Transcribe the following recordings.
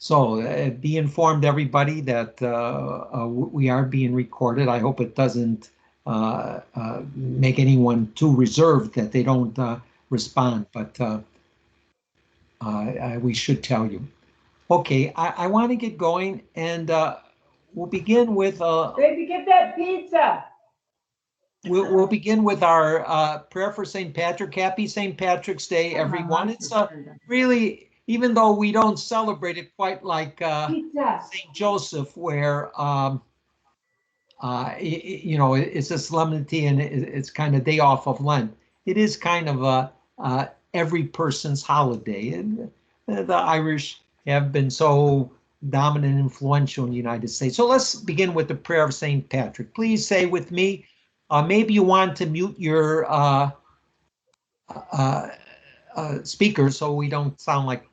So be informed, everybody, that we are being recorded. I hope it doesn't make anyone too reserved that they don't respond, but we should tell you. Okay, I want to get going, and we'll begin with Baby, get that pizza. we'll begin with our prayer for St. Patrick. Happy St. Patrick's Day, everyone. It's really, even though we don't celebrate it quite like St. Joseph, where it's a solemnity and it's kind of day off of Lent. It is kind of a every person's holiday, and the Irish have been so dominant and influential in the United States. So let's begin with the prayer of St. Patrick. Please say with me. Maybe you want to mute your speakers so we don't sound like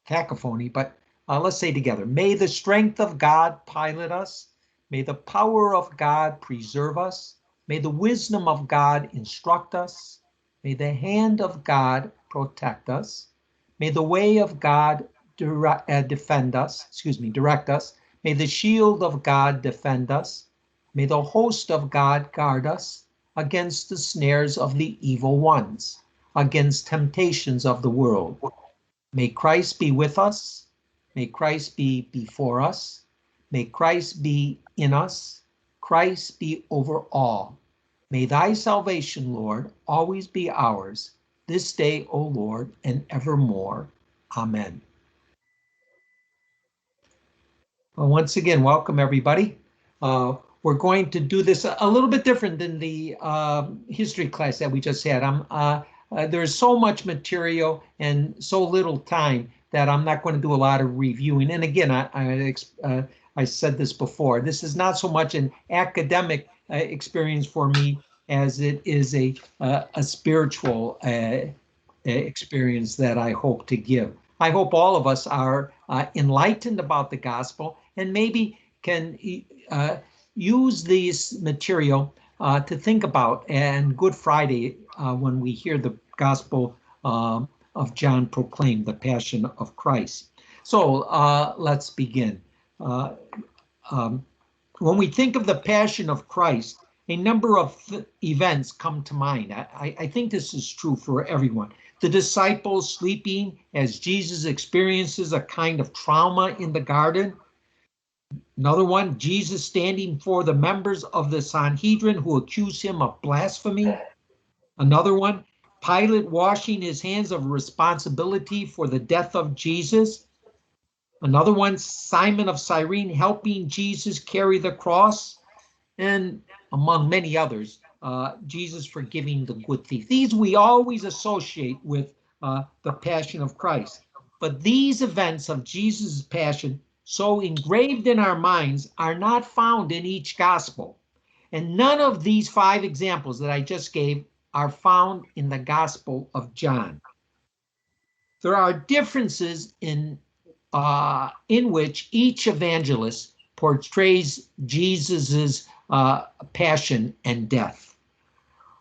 cacophony, but let's say together. May the strength of God pilot us. May the power of God preserve us. May the wisdom of God instruct us. May the hand of God protect us. May the way of God direct us. May the shield of God defend us. May the host of God guard us against the snares of the evil ones, against temptations of the world. May Christ be with us. May Christ be before us. May Christ be in us. Christ be over all. May thy salvation, Lord, always be ours, this day, O Lord, and evermore. Amen. Well, once again, welcome everybody. We're going to do this a little bit different than the history class that we just had. There's so much material and so little time that I'm not going to do a lot of reviewing. And again, I said this before, this is not so much an academic experience for me as it is a spiritual experience that I hope to give. I hope all of us are enlightened about the gospel and maybe can use this material to think about. And Good Friday, when we hear the gospel of John proclaimed, the Passion of Christ. So let's begin. When we think of the Passion of Christ, a number of events come to mind. I think this is true for everyone. The disciples sleeping as Jesus experiences a kind of trauma in the garden. Another one, Jesus standing for the members of the Sanhedrin who accuse him of blasphemy. Another one, Pilate washing his hands of responsibility for the death of Jesus. Another one, Simon of Cyrene helping Jesus carry the cross. And among many others, Jesus forgiving the good thief. These we always associate with the Passion of Christ. But these events of Jesus' passion, so engraved in our minds, are not found in each gospel. And none of these 5 examples that I just gave are found in the Gospel of John. There are differences in which each evangelist portrays Jesus's passion and death.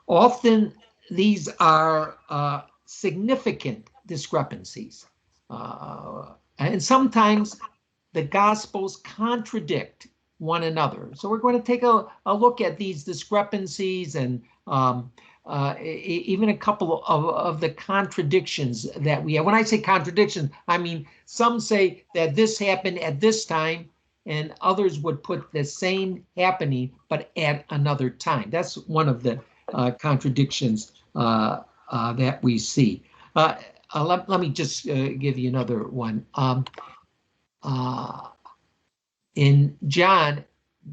Often these are significant discrepancies. And sometimes the Gospels contradict one another. So we're going to take a look at these discrepancies and even a couple of the contradictions that we have. When I say contradictions, I mean some say that this happened at this time, and others would put the same happening, but at another time. That's one of the contradictions that we see. Let me just give you another one. In John,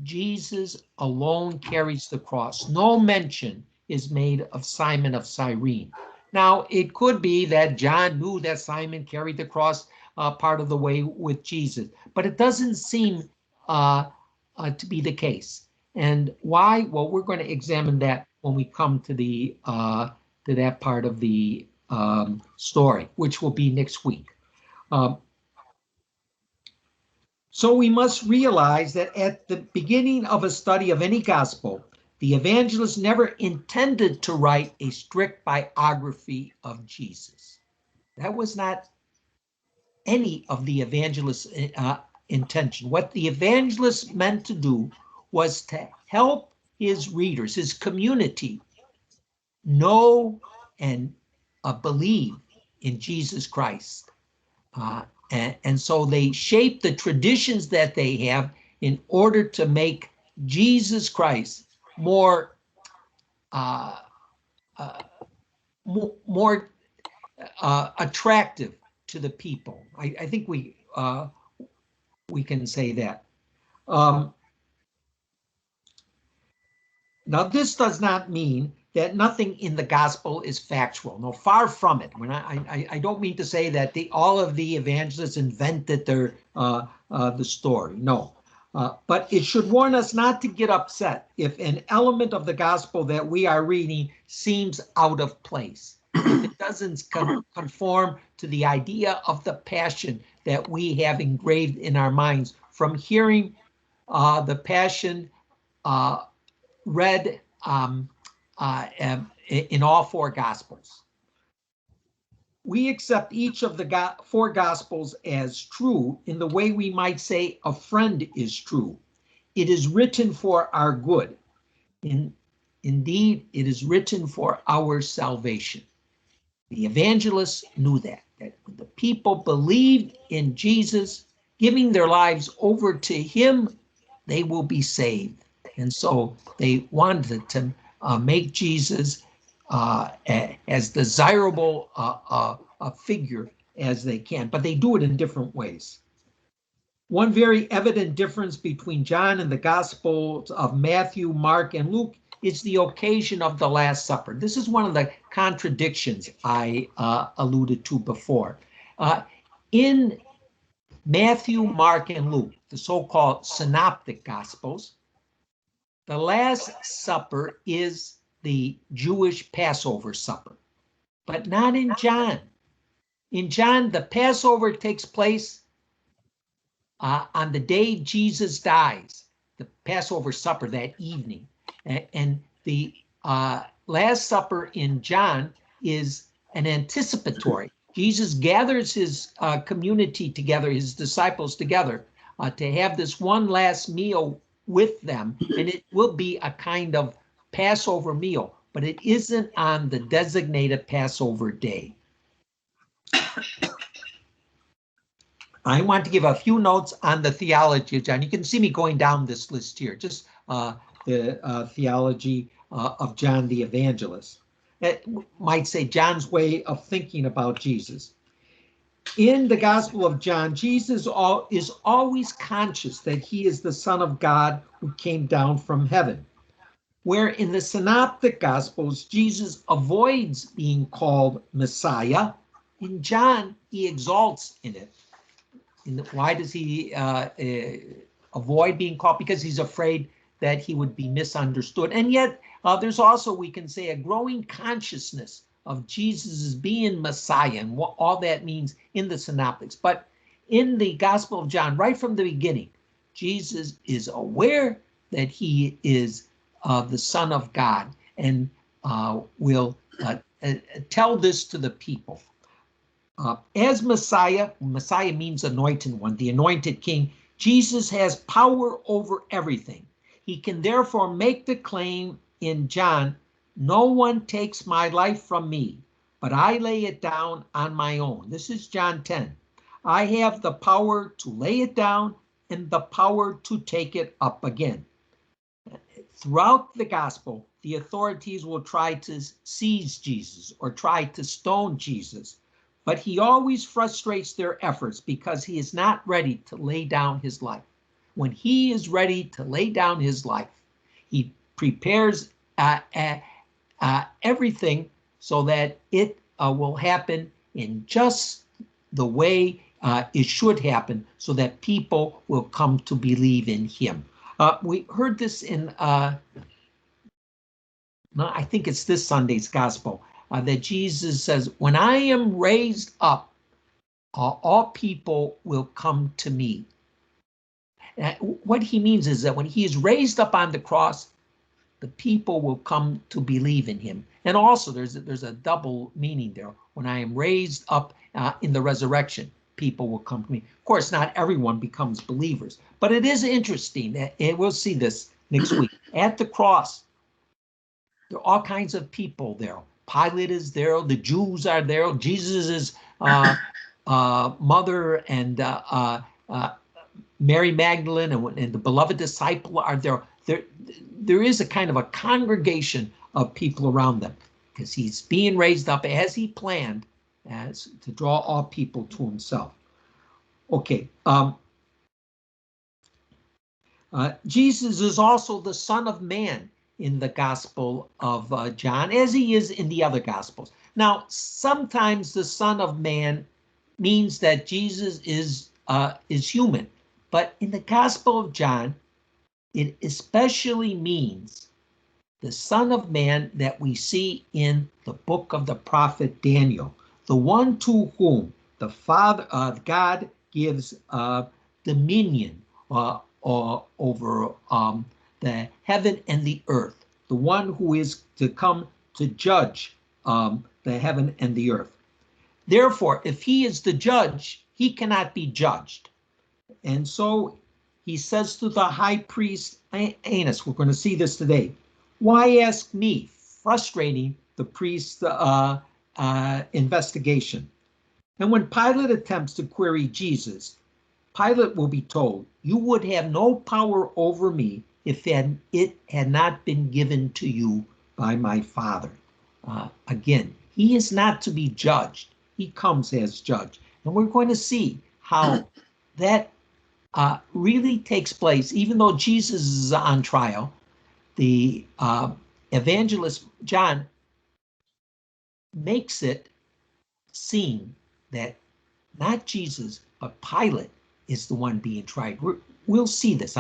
Jesus alone carries the cross. No mention is made of Simon of Cyrene. Now, it could be that John knew that Simon carried the cross part of the way with Jesus, but it doesn't seem to be the case. And why? Well, we're going to examine that when we come to the to that part of the story, which will be next week. So we must realize that at the beginning of a study of any gospel, the evangelist never intended to write a strict biography of Jesus. That was not any of the evangelist's intention. What the evangelist meant to do was to help his readers, his community, know and believe in Jesus Christ. And so they shape the traditions that they have in order to make Jesus Christ more more attractive to the people. I think we can say that. Now, this does not mean that nothing in the gospel is factual. No, far from it. When I don't mean to say that all of the evangelists invented the story. No, but it should warn us not to get upset if an element of the gospel that we are reading seems out of place. If it doesn't conform to the idea of the passion that we have engraved in our minds from hearing the passion read in all four Gospels. We accept each of the four Gospels as true in the way we might say a friend is true. It is written for our good. Indeed, it is written for our salvation. The evangelists knew that when the people believed in Jesus, giving their lives over to him, they will be saved. And so they wanted to make Jesus as desirable a figure as they can, but they do it in different ways. One very evident difference between John and the Gospels of Matthew, Mark, and Luke is the occasion of the Last Supper. This is one of the contradictions I alluded to before. In Matthew, Mark, and Luke, the so-called synoptic Gospels, the Last Supper is the Jewish Passover supper, but not in John. In John, the Passover takes place on the day Jesus dies, the Passover supper that evening. And the Last Supper in John is an anticipatory. Jesus gathers his community together, his disciples together, to have this one last meal with them, and it will be a kind of Passover meal, but it isn't on the designated Passover day. I want to give a few notes on the theology of John. You can see me going down this list here, just the theology of John the Evangelist. That might say John's way of thinking about Jesus. In the Gospel of John, Jesus is always conscious that he is the Son of God who came down from heaven. Where in the Synoptic Gospels, Jesus avoids being called Messiah, in John, he exalts in it. Why does he avoid being called? Because he's afraid that he would be misunderstood. And yet, there's also, we can say, a growing consciousness of Jesus as being Messiah and what all that means in the Synoptics. But in the Gospel of John, right from the beginning, Jesus is aware that he is the Son of God and will tell this to the people. As Messiah means anointed one, the anointed king, Jesus has power over everything. He can therefore make the claim in John, no one takes my life from me, but I lay it down on my own. This is John 10. I have the power to lay it down and the power to take it up again. Throughout the gospel, the authorities will try to seize Jesus or try to stone Jesus, but he always frustrates their efforts because he is not ready to lay down his life. When he is ready to lay down his life, he prepares everything so that it will happen in just the way it should happen, so that people will come to believe in him. We heard this in, I think it's this Sunday's gospel, that Jesus says, when I am raised up, all people will come to me. What he means is that when he is raised up on the cross, the people will come to believe in him. And also there's a double meaning there. When I am raised up in the resurrection, people will come to me. Of course, not everyone becomes believers, but it is interesting that, and we'll see this next week, at the cross, there are all kinds of people there. Pilate is there, the Jews are there, Jesus' mother and Mary Magdalene and the beloved disciple are there. There is a kind of a congregation of people around them because he's being raised up as he planned as to draw all people to himself. Okay. Jesus is also the Son of Man in the Gospel of John, as he is in the other Gospels. Now, sometimes the Son of Man means that Jesus is human, but in the Gospel of John, it especially means the Son of Man that we see in the book of the prophet Daniel, the one to whom the Father God gives dominion over the heaven and the earth, the one who is to come to judge the heaven and the earth. Therefore, if he is the judge, he cannot be judged. And so he says to the high priest Annas, we're going to see this today, why ask me? Frustrating the priest's investigation. And when Pilate attempts to query Jesus, Pilate will be told, you would have no power over me if it had not been given to you by my Father. Again, he is not to be judged. He comes as judge. And we're going to see how that really takes place. Even though Jesus is on trial, the evangelist John makes it seem that not Jesus, but Pilate is the one being tried. We'll see this.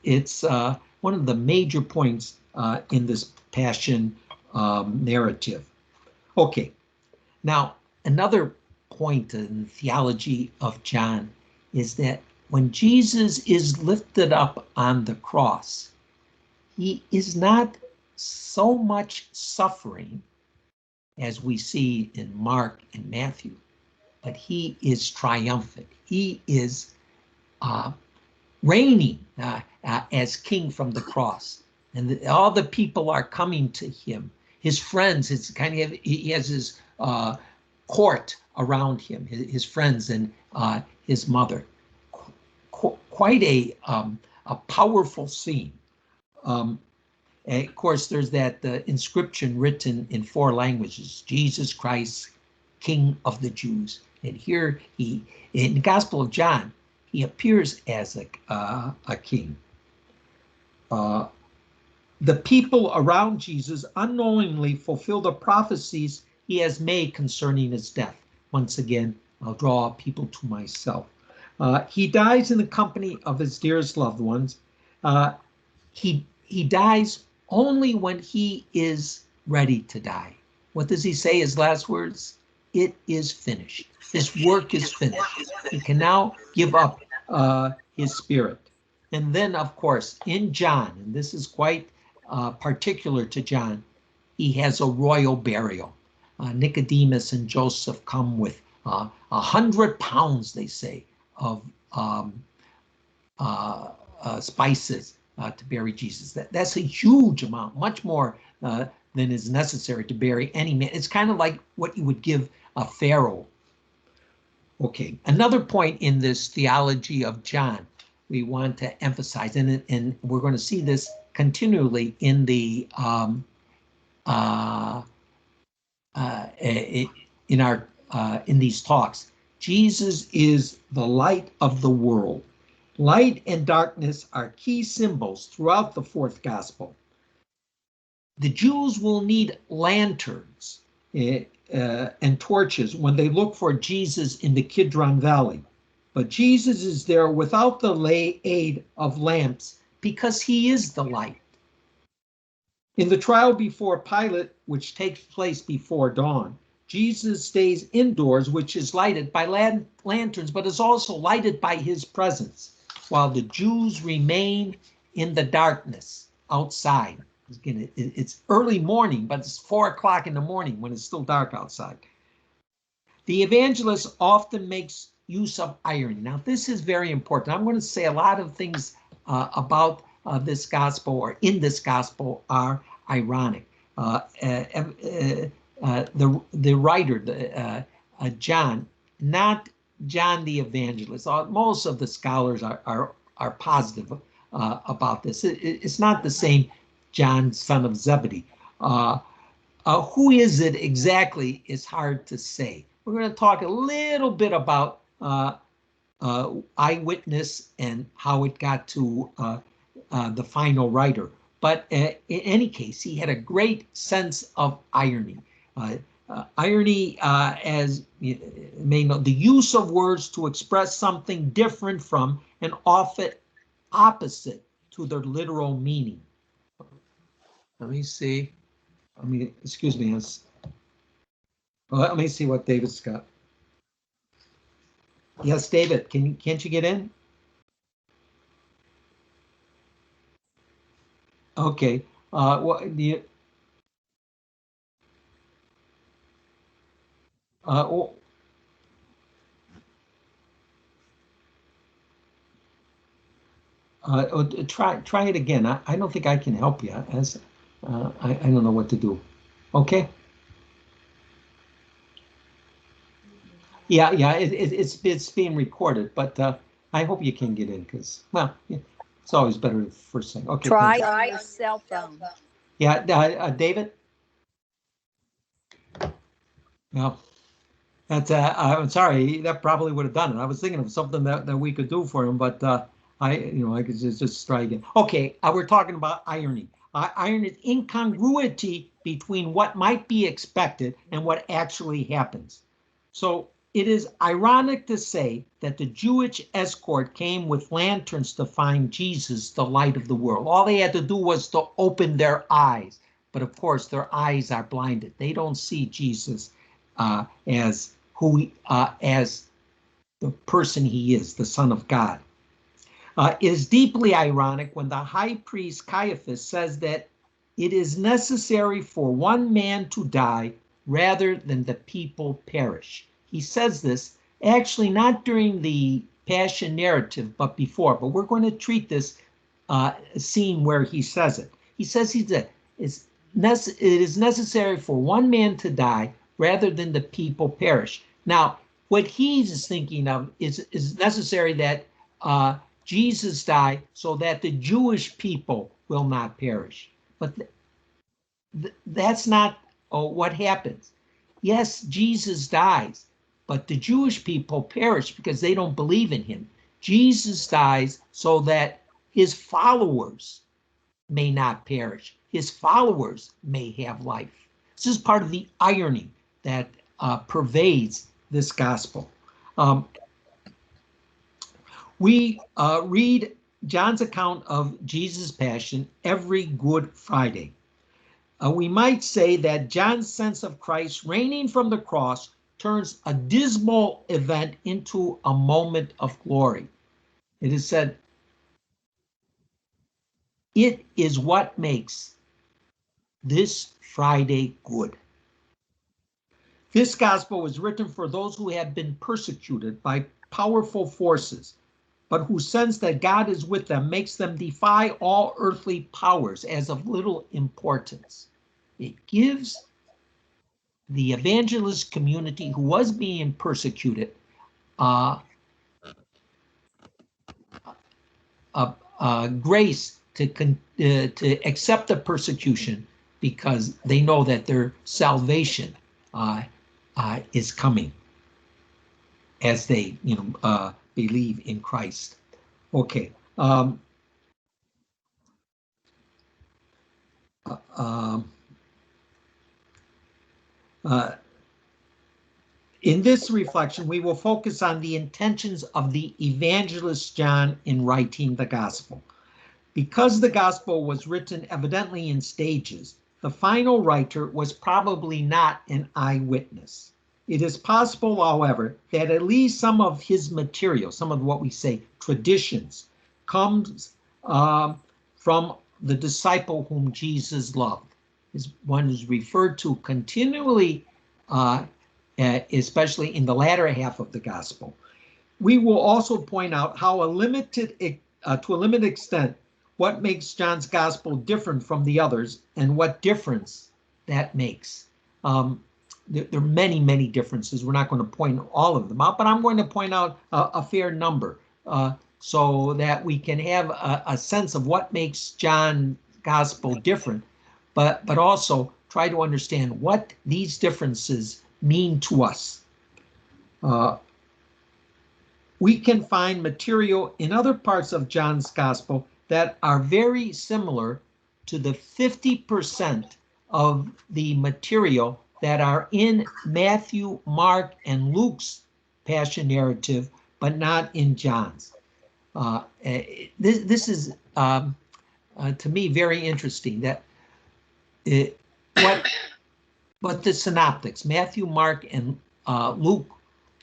It's one of the major points in this passion narrative. Okay, now another point in theology of John is that when Jesus is lifted up on the cross, he is not so much suffering as we see in Mark and Matthew, but he is triumphant. He is reigning as king from the cross, and all the people are coming to him. His friends, he has his court around him, his friends and his mother. Quite a powerful scene. Of course, there's that inscription written in 4 languages: Jesus Christ, King of the Jews. And here in the Gospel of John, he appears as a king. The people around Jesus unknowingly fulfill the prophecies he has made concerning his death. Once again, I'll draw people to myself. He dies in the company of his dearest loved ones. He dies only when he is ready to die. What does he say, his last words? It is finished. His work is finished. He can now give up his spirit. And then, of course, in John, and this is quite particular to John, he has a royal burial. Nicodemus and Joseph come with 100 pounds, they say, of spices to bury Jesus. That's a huge amount, much more than is necessary to bury any man. It's kind of like what you would give a pharaoh. Okay, another point in this theology of John we want to emphasize, and we're going to see this continually in the in these talks. Jesus is the light of the world. Light and darkness are key symbols throughout the 4th gospel. The Jews will need lanterns and torches when they look for Jesus in the Kidron Valley. But Jesus is there without the aid of lamps because he is the light. In the trial before Pilate, which takes place before dawn, Jesus stays indoors, which is lighted by lanterns, but is also lighted by his presence, while the Jews remain in the darkness outside. Again, it's early morning, but it's 4 o'clock in the morning when it's still dark outside. The evangelist often makes use of irony. Now, this is very important. I'm going to say a lot of things about this gospel or in this gospel are ironic. The writer, John, not John the evangelist. Most of the scholars are positive about this. It's not the same John, son of Zebedee. Who is it exactly is hard to say. We're going to talk a little bit about eyewitness and how it got to the final writer. But in any case, he had a great sense of irony. Irony, as you may know, the use of words to express something different from and often opposite to their literal meaning. Let me see. Excuse me. Let me see what David's got. Yes, David, can't you get in? Okay. What do you? Oh, try it again. I don't think I can help you. As I don't know what to do. Okay. Yeah, it's being recorded, but I hope you can get in because, well, it's always better the first thing. Okay. Try on your cell phone. Yeah, David. No, that's I'm sorry. That probably would have done it. I was thinking of something that we could do for him, but I could just try again. Okay, we're talking about irony. Irony is incongruity between what might be expected and what actually happens. So it is ironic to say that the Jewish escort came with lanterns to find Jesus, the light of the world. All they had to do was to open their eyes. But of course, their eyes are blinded. They don't see Jesus as the person he is, the Son of God. It is deeply ironic when the high priest Caiaphas says that it is necessary for one man to die rather than the people perish. He says this actually not during the Passion narrative, but before. But we're going to treat this scene where he says it. He says it is necessary for one man to die rather than the people perish. Now, what he's thinking of is necessary that Jesus die so that the Jewish people will not perish. But that's not what happens. Yes, Jesus dies, but the Jewish people perish because they don't believe in him. Jesus dies so that his followers may not perish. His followers may have life. This is part of the irony that pervades this gospel. We read John's account of Jesus' passion every Good Friday. We might say that John's sense of Christ reigning from the cross turns a dismal event into a moment of glory. It is said, it is what makes this Friday good. This gospel was written for those who have been persecuted by powerful forces, but who sense that God is with them makes them defy all earthly powers as of little importance. It gives the evangelist community who was being persecuted grace to accept the persecution because they know that their salvation is coming as they believe in Christ. Okay. In this reflection, we will focus on the intentions of the evangelist John in writing the gospel. Because the gospel was written evidently in stages, the final writer was probably not an eyewitness. It is possible, however, that at least some of his material, some of what we say traditions, comes from the disciple whom Jesus loved. One is referred to continually especially in the latter half of the gospel. We will also point out how to a limited extent, what makes John's gospel different from the others and what difference that makes. There are many, many differences. We're not going to point all of them out, but I'm going to point out a fair number so that we can have a sense of what makes John's gospel different, but also try to understand what these differences mean to us. We can find material in other parts of John's gospel that are very similar to the 50% of the material that are in Matthew, Mark, and Luke's passion narrative, but not in John's. This is, to me, very interesting that what the synoptics, Matthew, Mark, and Luke,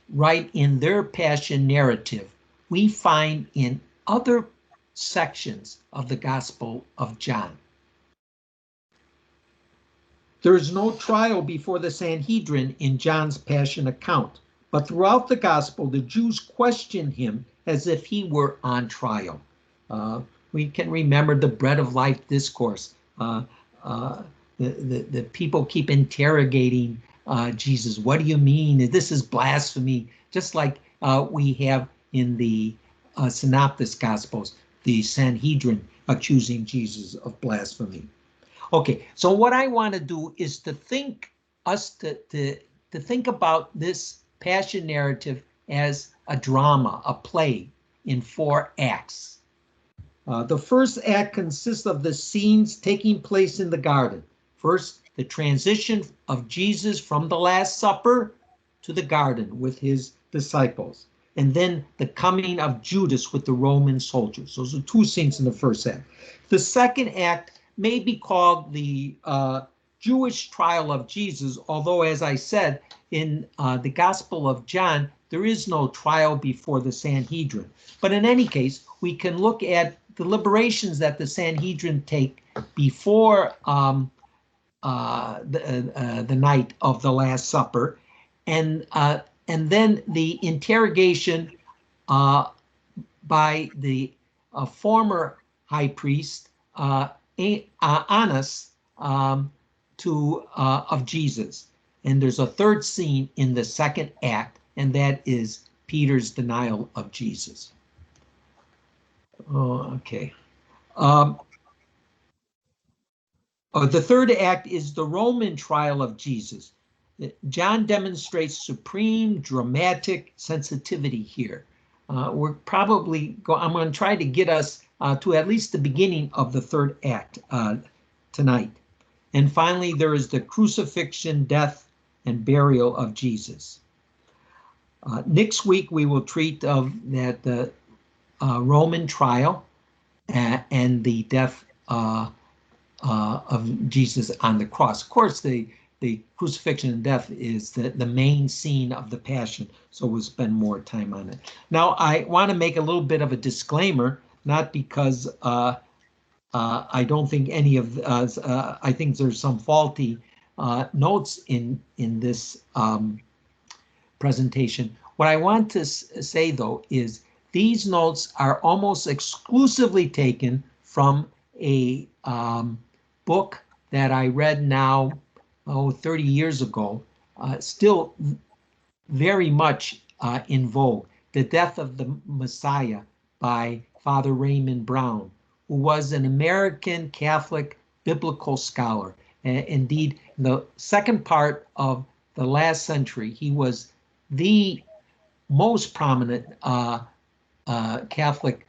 write in their passion narrative, we find in other sections of the Gospel of John. There is no trial before the Sanhedrin in John's passion account, but throughout the Gospel, the Jews question him as if he were on trial. We can remember the bread of life discourse. The people keep interrogating Jesus. What do you mean? This is blasphemy. Just like we have in the Synoptic Gospels, the Sanhedrin accusing Jesus of blasphemy. Okay, so what I want to do is to think about this passion narrative as a drama, a play in 4 acts. The first act consists of the scenes taking place in the garden. First, the transition of Jesus from the Last Supper to the garden with his disciples, and then the coming of Judas with the Roman soldiers. Those are 2 scenes in the first act. The second act may be called the Jewish trial of Jesus, although, as I said, in the Gospel of John, there is no trial before the Sanhedrin. But in any case, we can look at deliberations that the Sanhedrin take before the night of the Last Supper, and then the interrogation by the former high priest Annas of Jesus. And there's a third scene in the second act, and that is Peter's denial of Jesus. Okay. The third act is the Roman trial of Jesus. John demonstrates supreme dramatic sensitivity here. I'm going to try to get us to at least the beginning of the third act tonight. And finally, there is the crucifixion, death, and burial of Jesus. Next week, we will treat of the Roman trial and the death of Jesus on the cross. Of course, the crucifixion and death is the main scene of the Passion, so we'll spend more time on it. Now, I want to make a little bit of a disclaimer, not because I don't think any of us, I think there's some faulty notes in this presentation. What I want to say, though, is these notes are almost exclusively taken from a book that I read now, 30 years ago, still very much in vogue, The Death of the Messiah by Father Raymond Brown, who was an American Catholic biblical scholar. Indeed, in the second part of the last century, he was the most prominent Catholic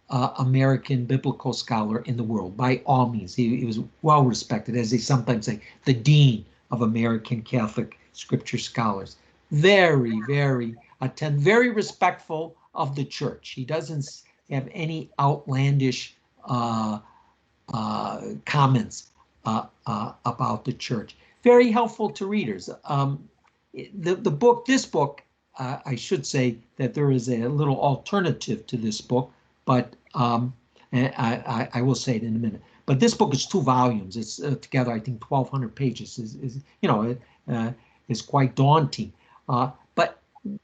American biblical scholar in the world, by all means. He was well respected, as they sometimes say, the dean of American Catholic scripture scholars. Very, very very respectful of the church. He doesn't have any outlandish comments about the church. Very helpful to readers. This book, I should say that there is a little alternative to this book, but I will say it in a minute. But this book is 2 volumes. It's together, I think, 1,200 pages. Is quite daunting. But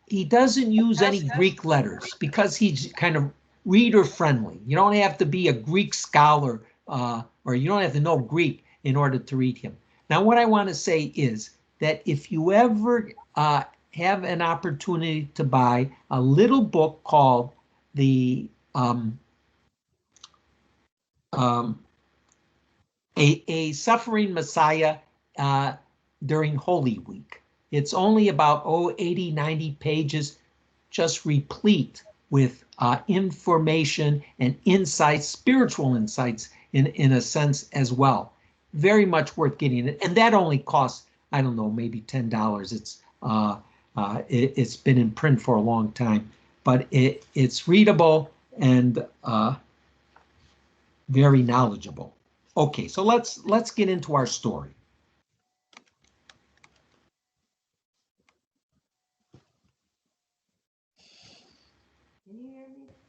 he doesn't use any Greek letters because he's kind of reader friendly. You don't have to be a Greek scholar or you don't have to know Greek in order to read him. Now, what I want to say is that if you ever have an opportunity to buy a little book called the a Suffering Messiah during Holy Week. It's only about 80, 90 pages, just replete with information and insights, spiritual insights in a sense as well. Very much worth getting it. And that only costs, I don't know, maybe $10. It's been in print for a long time, but it's readable and very knowledgeable. Okay, so let's get into our story.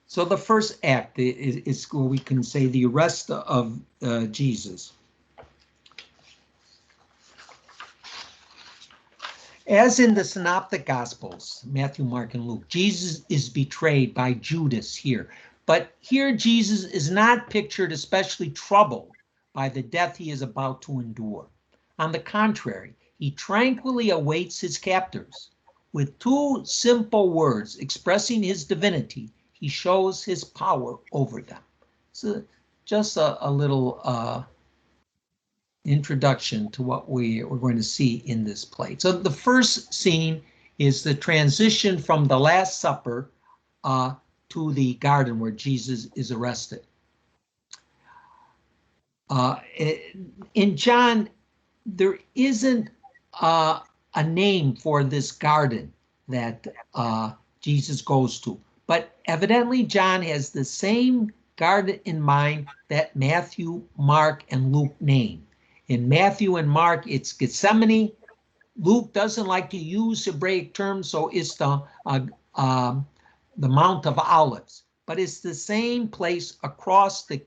So the first act is where we can say the arrest of Jesus. As in the Synoptic Gospels, Matthew, Mark, and Luke, Jesus is betrayed by Judas here. But here Jesus is not pictured especially troubled by the death he is about to endure. On the contrary, he tranquilly awaits his captors. With two simple words expressing his divinity, he shows his power over them. So just a little introduction to what we're going to see in this play. So the first scene is the transition from the Last Supper to the garden where Jesus is arrested. In John, there isn't a name for this garden that Jesus goes to, but evidently John has the same garden in mind that Matthew, Mark, and Luke name. In Matthew and Mark, it's Gethsemane. Luke doesn't like to use Hebraic terms, so it's the Mount of Olives. But it's the same place across the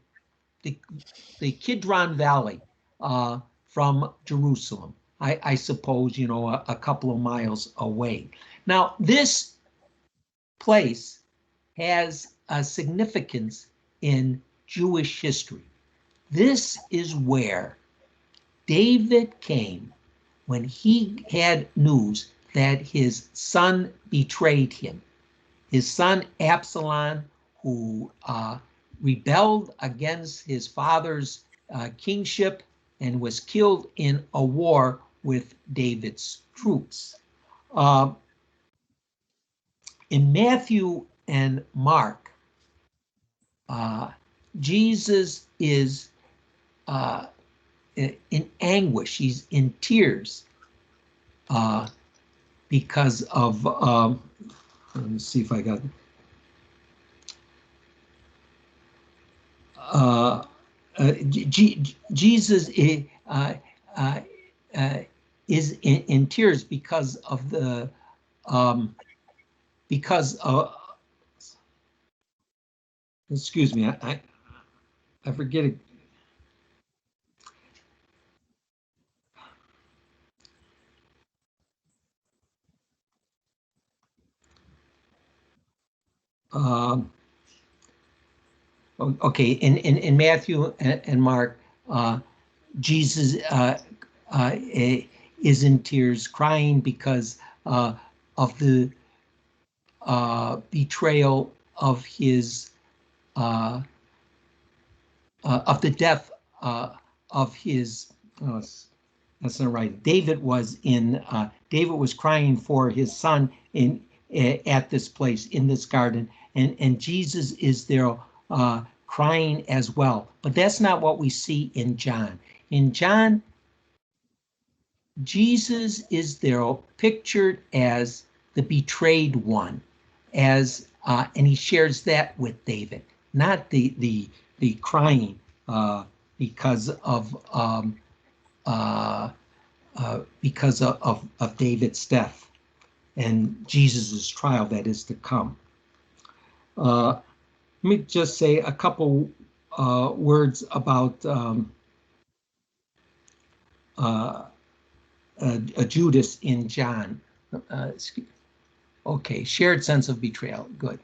Kidron Valley from Jerusalem. I suppose, you know, a couple of miles away. Now, this place has a significance in Jewish history. This is where David came when he had news that his son betrayed him. His son Absalom, who rebelled against his father's kingship and was killed in a war with David's troops. In Matthew and Mark, Jesus is in anguish. He's in tears because of, let me see if I got, Jesus is in tears because of the, excuse me, I forget it. Okay, in Matthew and Mark, Jesus is in tears, crying because of the betrayal of his of the death of his. Oh, that's not right. David was crying for his son at this place in this garden, and Jesus is there crying as well. But that's not what we see in John. In John, Jesus is there pictured as the betrayed one, as and he shares that with David, not the crying because of David's death and Jesus's trial that is to come. Let me just say a couple words about Judas in John. Okay, shared sense of betrayal. Good.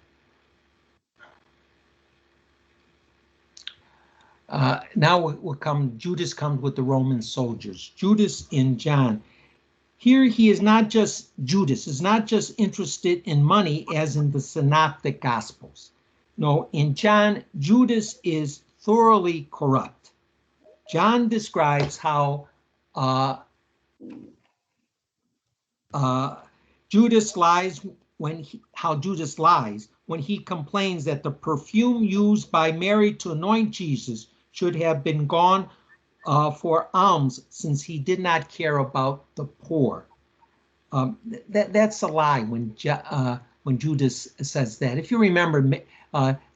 Now will come, Judas comes with the Roman soldiers. Judas in John. Here he is not just, Judas is not just interested in money as in the synoptic gospels. No, in John, Judas is thoroughly corrupt. John describes how Judas lies how Judas lies when he complains that the perfume used by Mary to anoint Jesus should have been gone for alms, since he did not care about the poor. That's a lie when Judas says that. If you remember,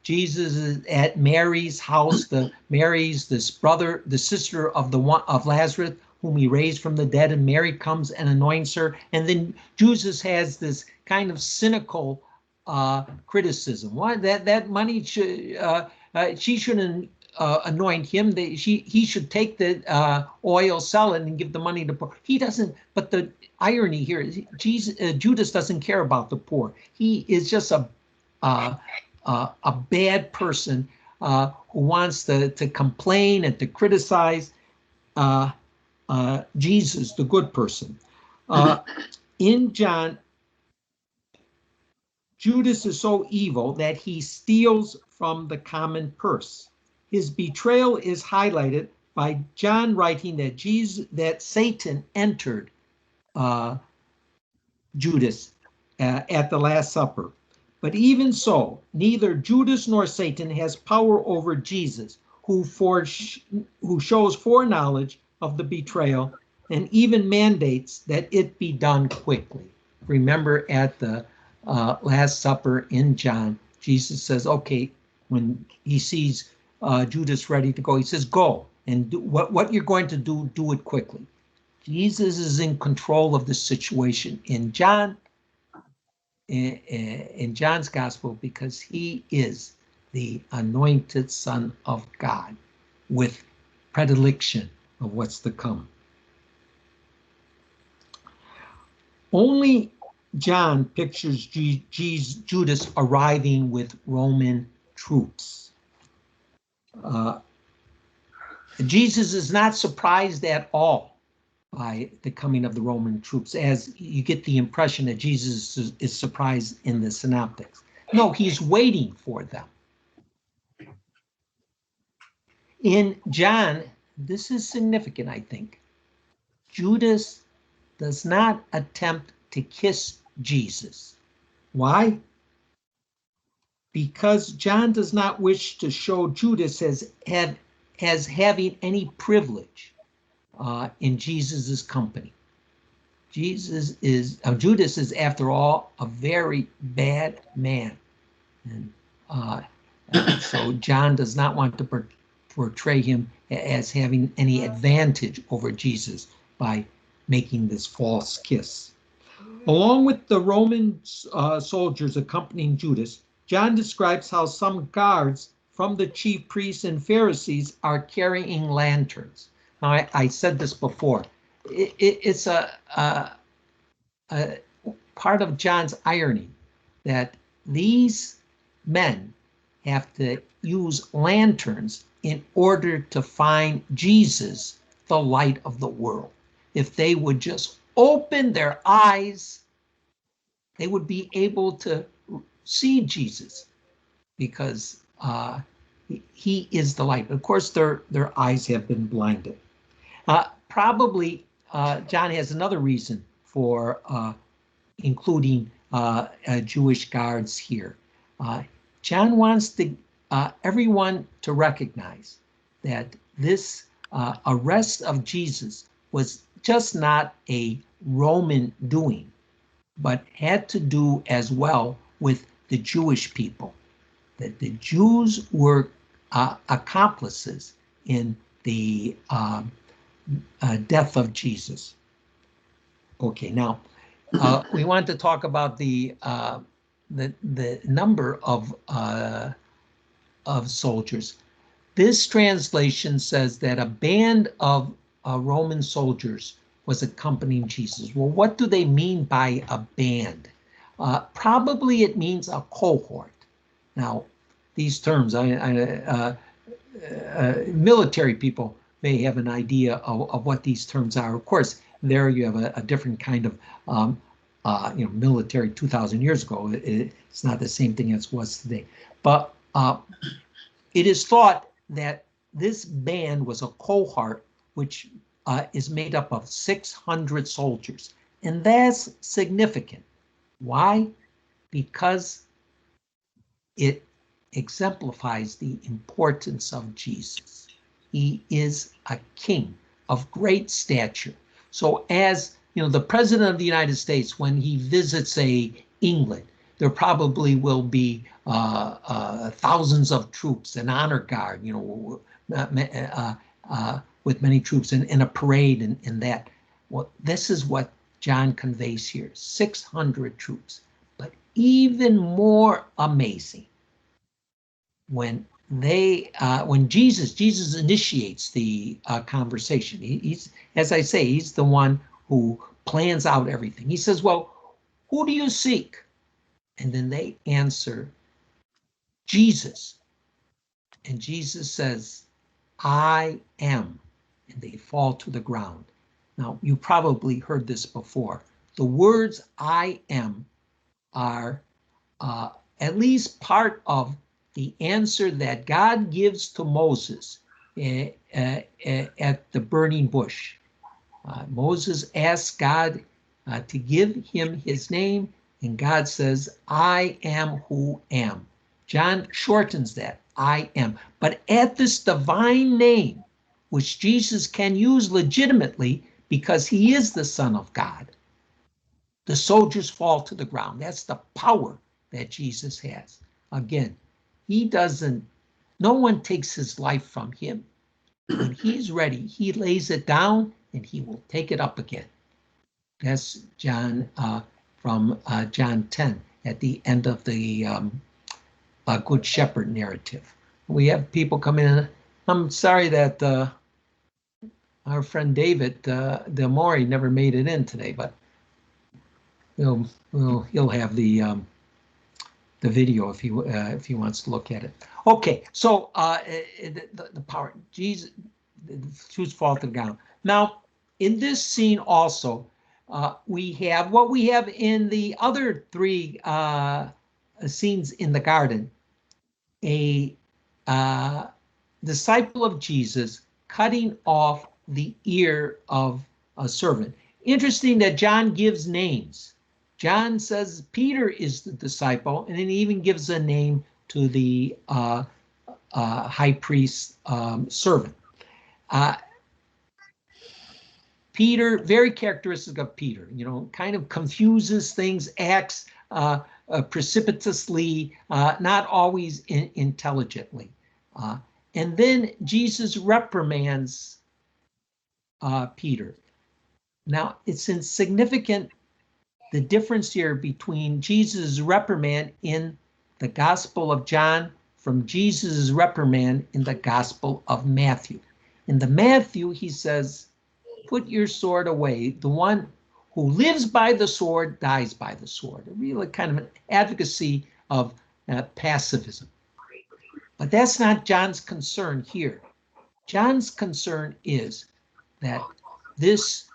Jesus is at Mary's house. Mary's this brother, the sister of of Lazarus, whom he raised from the dead, and Mary comes and anoints her. And then Judas has this kind of cynical criticism. Why that money should she shouldn't anoint him. He should take the oil, sell it, and give the money to poor. He doesn't. But the irony here is Judas doesn't care about the poor. He is just a bad person who wants to complain and to criticize Jesus, the good person. In John, Judas is so evil that he steals from the common purse. His betrayal is highlighted by John writing that Satan entered Judas at the Last Supper. But even so, neither Judas nor Satan has power over Jesus, who shows foreknowledge of the betrayal and even mandates that it be done quickly. Remember at the Last Supper in John, Jesus says, okay, when he sees Judas ready to go, he says, go and do what you're going to do it quickly. Jesus is in control of the situation in John's gospel, because he is the anointed Son of God with predilection of what's to come. Only John pictures Judas arriving with Roman troops. Jesus is not surprised at all by the coming of the Roman troops, as you get the impression that Jesus is surprised in the synoptics. No, he's waiting for them. In John, this is significant, I think. Judas does not attempt to kiss Jesus. Why? Because John does not wish to show Judas as having any privilege in Jesus's company. Judas is, after all, a very bad man, and so John does not want to portray him as having any advantage over Jesus by making this false kiss. Along with the Roman soldiers accompanying Judas, John describes how some guards from the chief priests and Pharisees are carrying lanterns. Now, I said this before. It's a part of John's irony that these men have to use lanterns in order to find Jesus, the light of the world. If they would just open their eyes, they would be able to see Jesus, because he is the light. Of course, their eyes have been blinded. Probably John has another reason for including Jewish guards here. John wants everyone to recognize that this arrest of Jesus was just not a Roman doing, but had to do as well with the Jewish people, that the Jews were accomplices in the death of Jesus. Okay, now we want to talk about the number of soldiers. This translation says that a band of Roman soldiers was accompanying Jesus. Well, what do they mean by a band? Probably it means a cohort. Now, these terms, military people may have an idea of what these terms are. Of course, there you have a different kind of military 2,000 years ago. It's not the same thing as was today. But it is thought that this band was a cohort which is made up of 600 soldiers. And that's significant. Why? Because it exemplifies the importance of Jesus. He is a king of great stature. So as the President of the United States, when he visits England, there probably will be thousands of troops, an honor guard, with many troops, and a parade and that. Well, this is what John conveys here, 600 troops. But even more amazing, when Jesus initiates the conversation. He's, as I say, he's the one who plans out everything. He says, well, who do you seek? And then they answer, Jesus. And Jesus says, I am. And they fall to the ground. Now, you probably heard this before. The words I am are at least part of the answer that God gives to Moses at the burning bush. Moses asks God to give him his name, and God says, I am who am. John shortens that, I am. But at this divine name, which Jesus can use legitimately because he is the Son of God, the soldiers fall to the ground. That's the power that Jesus has. Again, no one takes his life from him. When he's ready, he lays it down and he will take it up again. That's John from John 10 at the end of the Good Shepherd narrative. We have people come in. I'm sorry that our friend David Del Mori never made it in today, but he'll have the video if he wants to look at it. Okay, so the power, Jesus, the truth fall to the ground. Now, in this scene also, we have what we have in the other three scenes in the garden, a disciple of Jesus cutting off the ear of a servant. Interesting that John gives names. John says Peter is the disciple, and then he even gives a name to the high priest's servant. Peter, very characteristic of Peter, kind of confuses things, acts precipitously, not always intelligently. And then Jesus reprimands Peter. Now, it's insignificant, the difference here between Jesus' reprimand in the Gospel of John from Jesus' reprimand in the Gospel of Matthew. In the Matthew, he says, put your sword away. The one who lives by the sword dies by the sword. A real kind of an advocacy of pacifism. But that's not John's concern here. John's concern is that this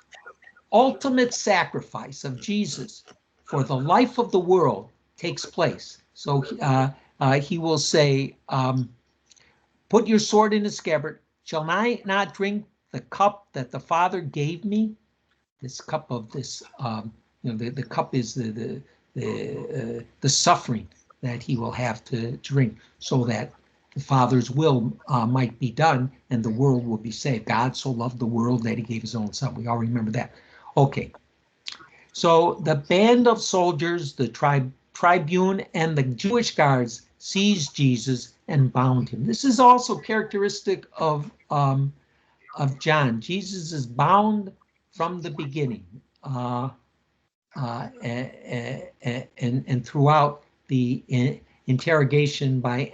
ultimate sacrifice of Jesus for the life of the world takes place. So he will say, put your sword in the scabbard. Shall I not drink the cup that the Father gave me? This cup of this, the cup is the suffering that he will have to drink, so that the Father's will might be done and the world will be saved. God so loved the world that he gave his own son. We all remember that. Okay. So the band of soldiers, the tribune, and the Jewish guards seized Jesus and bound him. This is also characteristic of John. Jesus is bound from the beginning, and throughout the interrogation by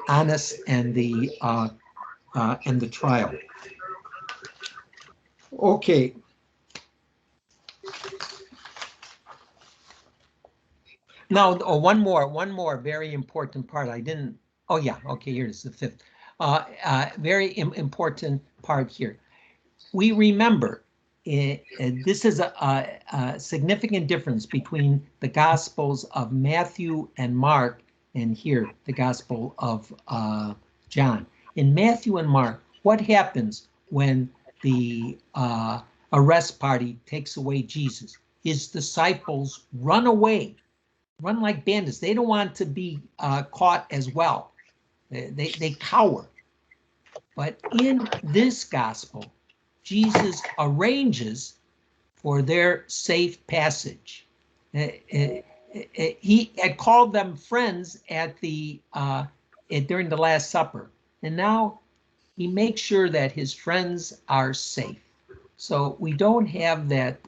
Annas and the trial. Okay. Now, oh, one more very important part. I didn't. Oh yeah. Okay, here's the fifth. Very important part here. We remember this is a significant difference between the Gospels of Matthew and Mark, and here the Gospel of John. In Matthew and Mark, what happens when the arrest party takes away Jesus? His disciples run away, run like bandits. They don't want to be caught as well. They cower. But in this gospel, Jesus arranges for their safe passage. He had called them friends at during the Last Supper, and now he makes sure that his friends are safe. So we don't have that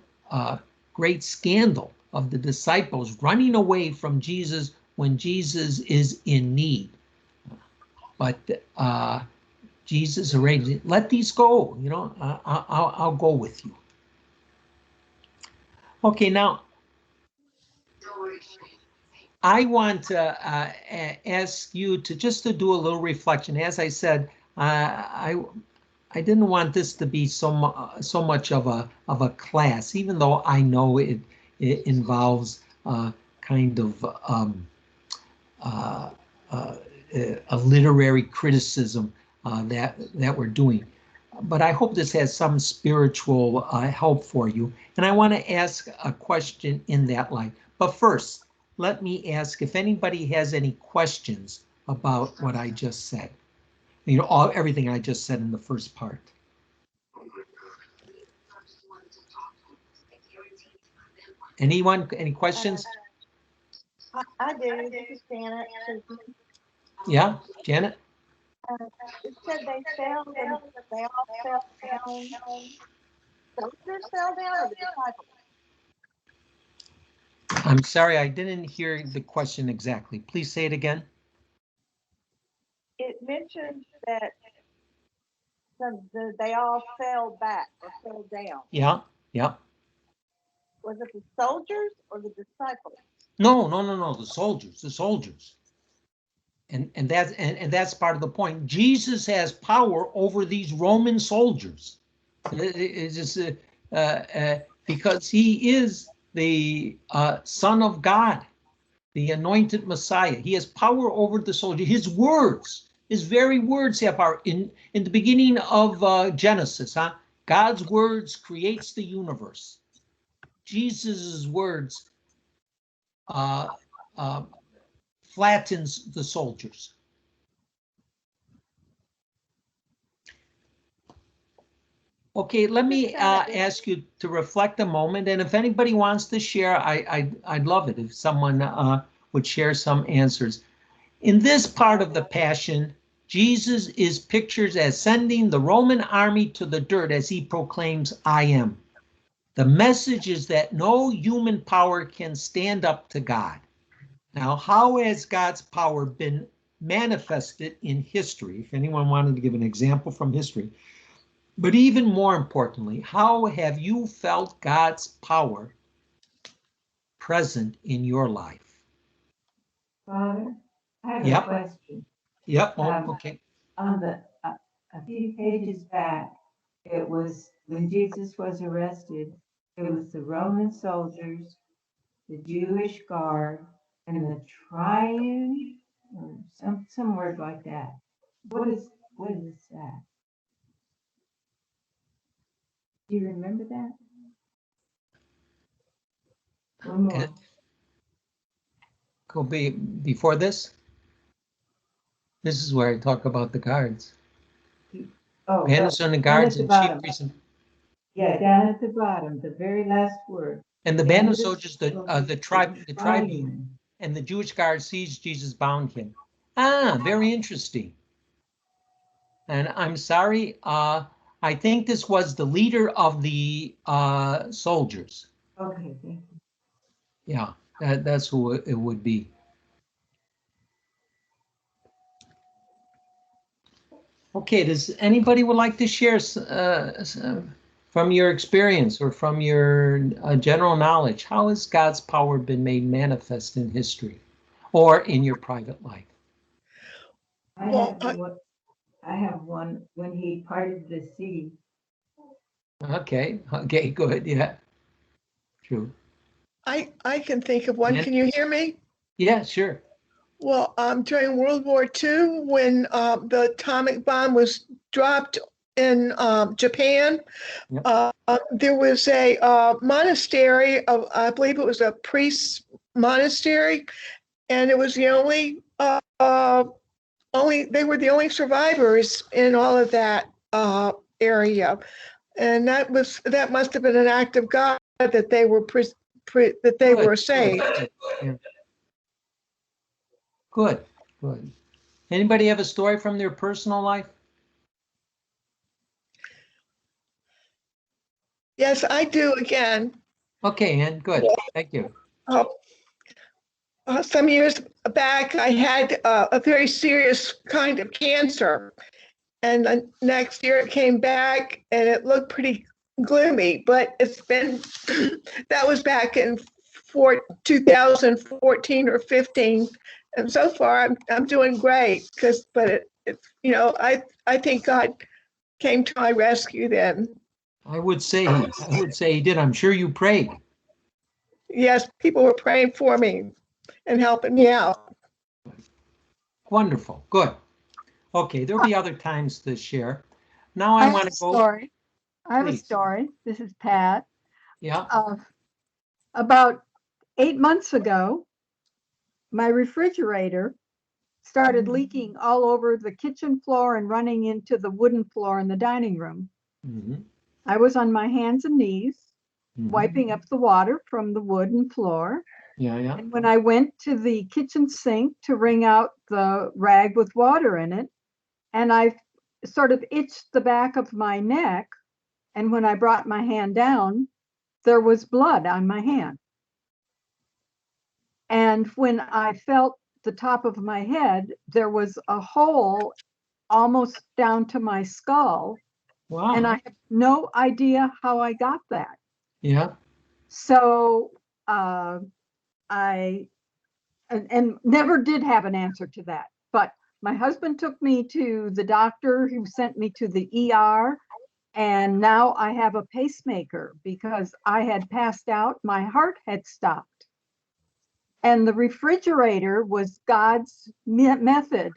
great scandal of the disciples running away from Jesus when Jesus is in need. But Jesus arranged it. Let these go. You know, I'll go with you. Okay, now I want to ask you to just to do a little reflection. As I said, I didn't want this to be so much of a class, even though I know it involves kind of a literary criticism that we're doing. But I hope this has some spiritual help for you. And I want to ask a question in that light. But first, let me ask if anybody has any questions about what I just said. You know, everything I just said in the first part. Anyone, any questions? I do. This is Janet. Yeah, Janet? It said they fell and they all fell down. Soldiers fell down or the disciples? I'm sorry, I didn't hear the question exactly. Please say it again. It mentioned that they all fell back or fell down. Yeah, yeah. Was it the soldiers or the disciples? No, the soldiers. And that's part of the point. Jesus has power over these Roman soldiers. It's just because he is the Son of God, the anointed Messiah. He has power over the soldier. His words, his very words have power. In the beginning of Genesis, God's words creates the universe. Jesus's words uh, uh, flattens the soldiers. Okay, let me ask you to reflect a moment, and if anybody wants to share, I'd love it if someone would share some answers. In this part of the Passion, Jesus is pictured as sending the Roman army to the dirt as he proclaims, "I am." The message is that no human power can stand up to God. Now, how has God's power been manifested in history? If anyone wanted to give an example from history. But even more importantly, how have you felt God's power present in your life? Father, I have Yep. a question. Yep. Okay. On a few pages back, it was when Jesus was arrested, it was the Roman soldiers, the Jewish guard, and the triune, or some word like that. What is that? Do you remember that? One more. Go before this. This is where I talk about the guards. Oh, Banners on the down guards at the and chief bottom. priests. Yeah, down at the bottom, the very last word. And the band of soldiers, the tribe, triune. and the Jewish guard sees Jesus bound him. Ah, very interesting. And I'm sorry, I think this was the leader of the soldiers. Okay, thank you. Yeah, that's who it would be. Okay, does anybody would like to share From your experience or from your general knowledge, how has God's power been made manifest in history or in your private life? I have one when he parted the sea. Okay, good, yeah, true. I can think of one. Yeah. Can you hear me? Yeah, sure. Well, during World War II, when the atomic bomb was dropped in Japan, Yep. there was a monastery of, I believe it was a priest monastery, and it was the they were the only survivors in all of that area, and that must have been an act of God that they were that they were saved. Yeah. Good, good. Anybody have a story from their personal life? Yes, I do again. Okay, Ann, good. Thank you. Some years back, I had a very serious kind of cancer. And the next year it came back and it looked pretty gloomy, but it's been, that was back in 2014 or 15. And so far I'm doing great but I think God came to my rescue then. I would say he did. I'm sure you prayed. Yes, people were praying for me and helping me out. Wonderful, good. Okay, there'll be other times to share. Now I want to go. Story. I have a Please. story. This is Pat. Yeah. About 8 months ago, my refrigerator started leaking all over the kitchen floor and running into the wooden floor in the dining room. Mhm. I was on my hands and knees, Mhm. wiping up the water from the wooden floor. Yeah, yeah. And when I went to the kitchen sink to wring out the rag with water in it, and I sort of itched the back of my neck, and when I brought my hand down, there was blood on my hand. And when I felt the top of my head, there was a hole almost down to my skull. Wow. And I have no idea how I got that. Yeah. So I and never did have an answer to that. But my husband took me to the doctor who sent me to the ER. And now I have a pacemaker because I had passed out. My heart had stopped. And the refrigerator was God's method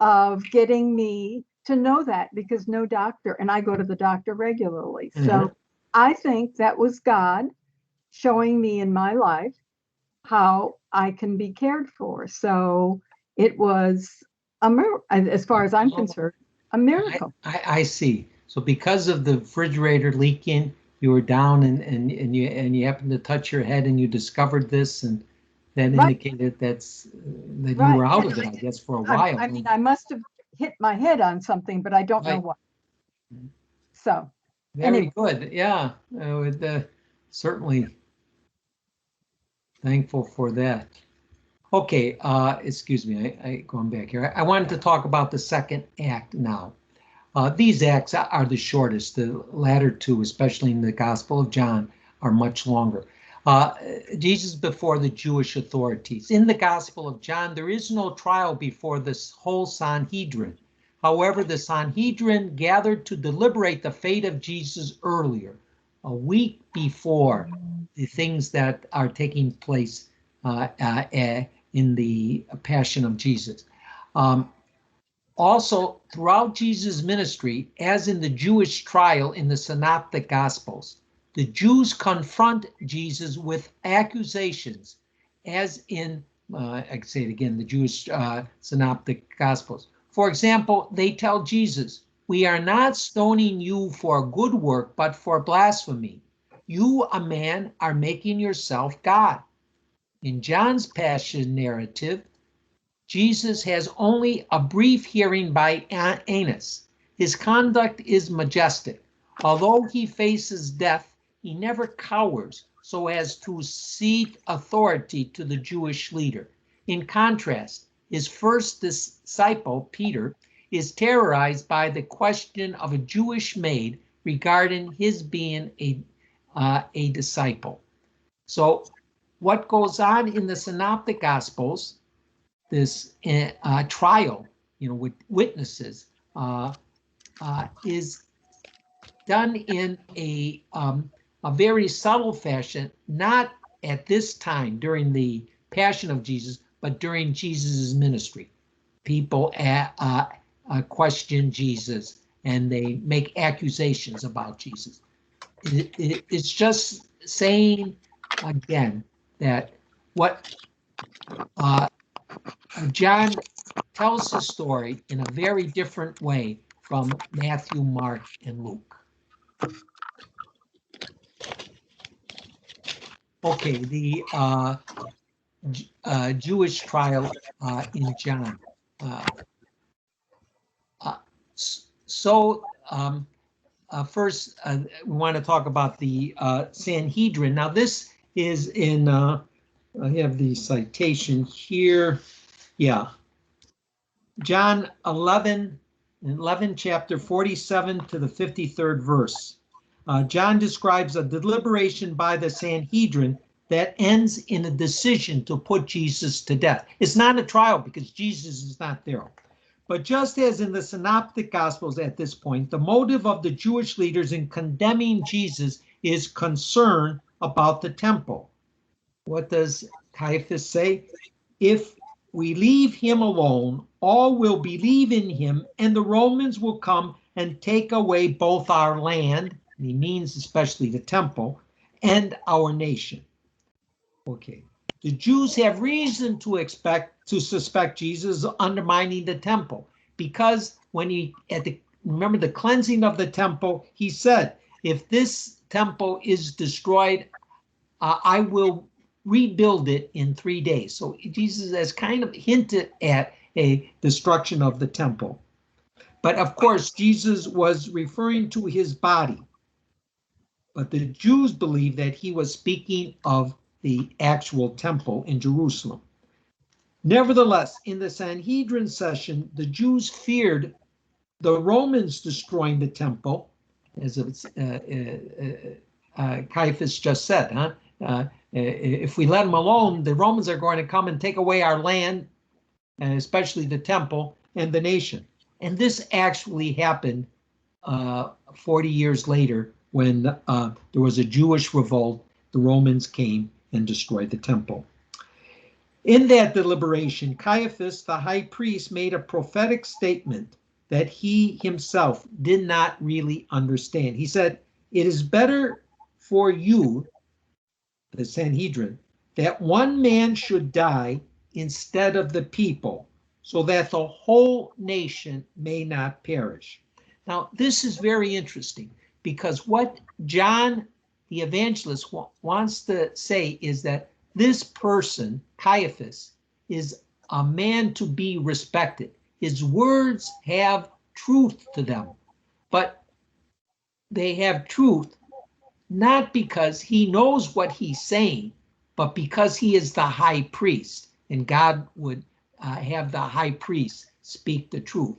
of getting me to know that, because no doctor, and I go to the doctor regularly. Mhm. So I think that was God showing me in my life how I can be cared for. So it was a miracle, as far as I'm concerned, a miracle. I see. So because of the refrigerator leaking, you were down and you happened to touch your head and you discovered this, and that Right. indicated that you Right. were out of it, I guess, for a while. I mean, I must have hit my head on something, but I don't know Right. what. So Very anyway. good. Yeah, I would certainly thankful for that. Okay, excuse me, I going back here. I wanted to talk about the second act now. These acts are the shortest. The latter two, especially in the Gospel of John, are much longer. Jesus before the Jewish authorities. In the Gospel of John, there is no trial before this whole Sanhedrin. However, the Sanhedrin gathered to deliberate the fate of Jesus earlier, a week before the things that are taking place in the Passion of Jesus. Also, throughout Jesus' ministry, as in the Jewish trial in the Synoptic Gospels, the Jews confront Jesus with accusations, as in, I can say it again, the Jewish Synoptic Gospels. For example, they tell Jesus, "We are not stoning you for good work, but for blasphemy. You, a man, are making yourself God." In John's Passion narrative, Jesus has only a brief hearing by Annas. His conduct is majestic. Although he faces death, he never cowers so as to cede authority to the Jewish leader. In contrast, his first disciple, Peter, is terrorized by the question of a Jewish maid regarding his being a disciple. So what goes on in the Synoptic Gospels, this trial, with witnesses, is done in a very subtle fashion, not at this time during the Passion of Jesus, but during Jesus's ministry. People question Jesus and they make accusations about Jesus. It's just saying again that what John tells the story in a very different way from Matthew, Mark, and Luke. Okay, the Jewish trial in John. First, we want to talk about the Sanhedrin. Now, this is in, I have the citation here. Yeah. John 11 chapter 47 to the 53rd verse. John describes a deliberation by the Sanhedrin that ends in a decision to put Jesus to death. It's not a trial because Jesus is not there. But just as in the Synoptic Gospels at this point, the motive of the Jewish leaders in condemning Jesus is concern about the temple. What does Caiaphas say? If we leave him alone, all will believe in him, and the Romans will come and take away both our land, and he means especially the temple, and our nation. Okay. The Jews have reason to suspect Jesus undermining the temple, because when remember the cleansing of the temple, he said, if this temple is destroyed, I will rebuild it in 3 days. So Jesus has kind of hinted at a destruction of the temple. But of course, Jesus was referring to his body. But the Jews believed that he was speaking of the actual temple in Jerusalem. Nevertheless, in the Sanhedrin session, the Jews feared the Romans destroying the temple, as Caiaphas just said, if we let them alone, the Romans are going to come and take away our land, and especially the temple and the nation. And this actually happened 40 years later when there was a Jewish revolt. The Romans came and destroyed the temple. In that deliberation, Caiaphas, the high priest, made a prophetic statement that he himself did not really understand. He said, "It is better for you, the Sanhedrin, that one man should die instead of the people, so that the whole nation may not perish." Now, this is very interesting, because what John the evangelist wants to say is that this person, Caiaphas, is a man to be respected. His words have truth to them, but they have truth not because he knows what he's saying, but because he is the high priest, and God would have the high priest speak the truth.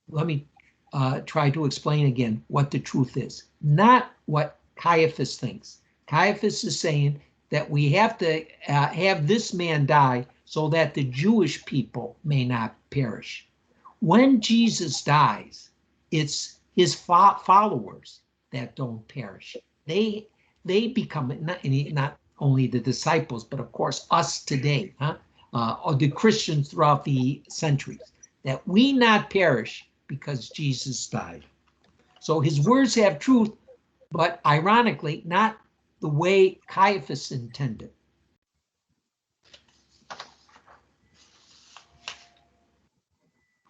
Let me try to explain again what the truth is. Not what Caiaphas thinks. Caiaphas is saying that we have to have this man die so that the Jewish people may not perish. When Jesus dies, it's his followers that don't perish. They become not only the disciples, but of course us today, or the Christians throughout the centuries, that we not perish because Jesus died. So his words have truth, but ironically, not the way Caiaphas intended.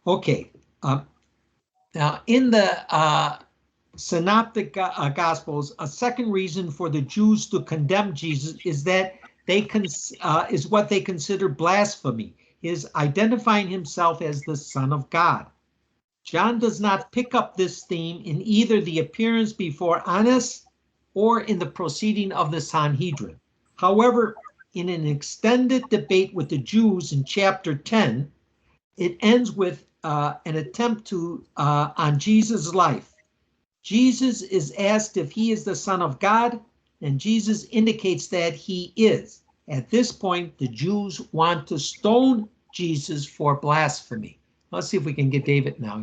Okay, now in the Synoptic Gospels, a second reason for the Jews to condemn Jesus is that is what they consider blasphemy, is identifying himself as the Son of God. John does not pick up this theme in either the appearance before Annas or in the proceeding of the Sanhedrin. However, in an extended debate with the Jews in chapter 10, it ends with an attempt on Jesus' life. Jesus is asked if he is the Son of God, and Jesus indicates that he is. At this point, the Jews want to stone Jesus for blasphemy. Let's see if we can get David now.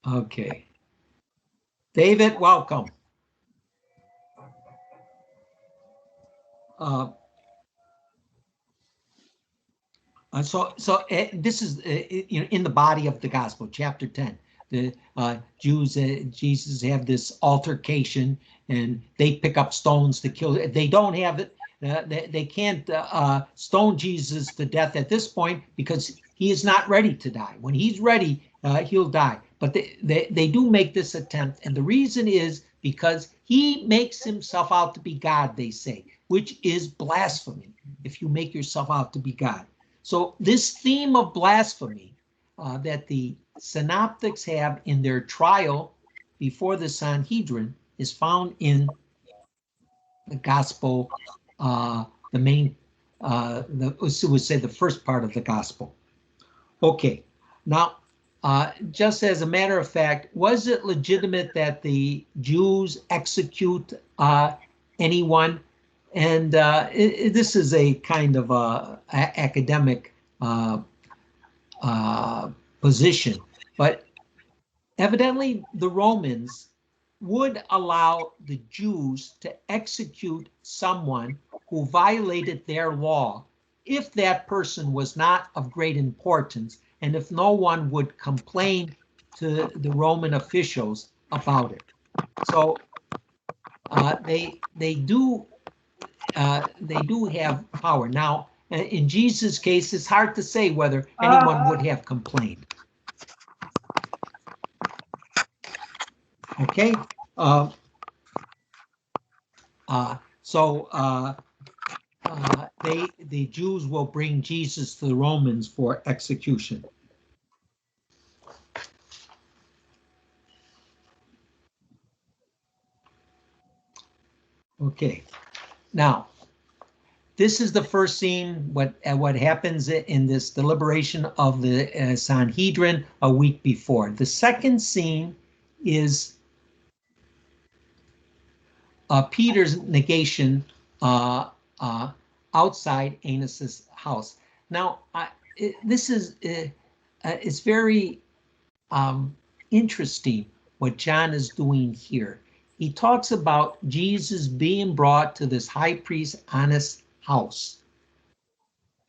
Okay. David, welcome. This is in the body of the gospel, chapter 10. The Jews, Jesus have this altercation, and they pick up stones to kill. They don't have it. They can't stone Jesus to death at this point because he is not ready to die. When he's ready, he'll die. But they do make this attempt, and the reason is because he makes himself out to be God, they say, which is blasphemy if you make yourself out to be God. So this theme of blasphemy that the synoptics have in their trial before the Sanhedrin is found in the gospel, the main, would say the first part of the gospel. Okay, now, just as a matter of fact, was it legitimate that the Jews execute anyone? And this is a kind of academic position, but evidently the Romans would allow the Jews to execute someone who violated their law if that person was not of great importance and if no one would complain to the Roman officials about it. So they do have power. Now, in Jesus' case, it's hard to say whether anyone would have complained. Okay. The Jews will bring Jesus to the Romans for execution. Okay. Now, this is the first scene, what happens in this deliberation of the Sanhedrin a week before. The second scene is Peter's negation outside Anas's house. Now, this is it's very interesting what John is doing here. He talks about Jesus being brought to this high priest Annas' house.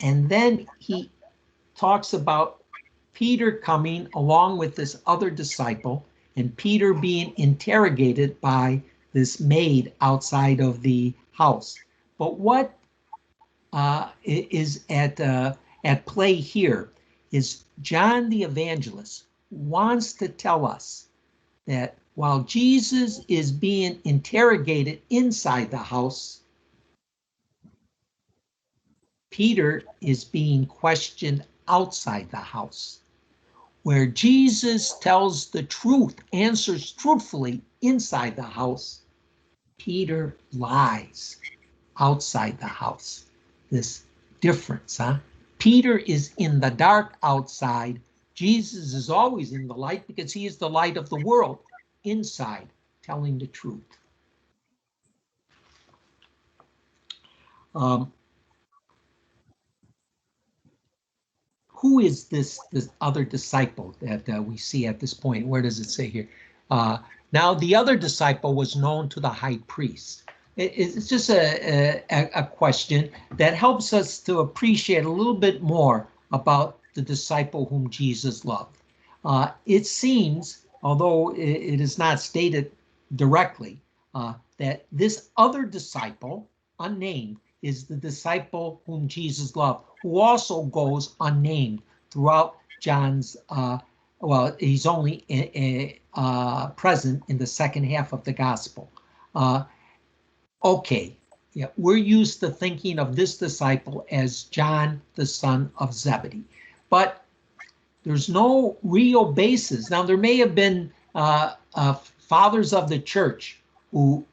And then he talks about Peter coming along with this other disciple and Peter being interrogated by this maid outside of the house. But what is at play here is John the Evangelist wants to tell us that while Jesus is being interrogated inside the house, Peter is being questioned outside the house. Where Jesus tells the truth, answers truthfully inside the house, Peter lies outside the house. This difference, huh? Peter is in the dark outside. Jesus is always in the light because he is the light of the world inside, telling the truth. Who is this other disciple that we see at this point? Where does it say here? Now, the other disciple was known to the high priest. It's just a question that helps us to appreciate a little bit more about the disciple whom Jesus loved. It seems, although it is not stated directly, that this other disciple, unnamed, is the disciple whom Jesus loved, who also goes unnamed throughout John's, well, he's only present in the second half of the gospel. Okay, yeah, we're used to thinking of this disciple as John, the son of Zebedee, but there's no real basis. Now, there may have been fathers of the church who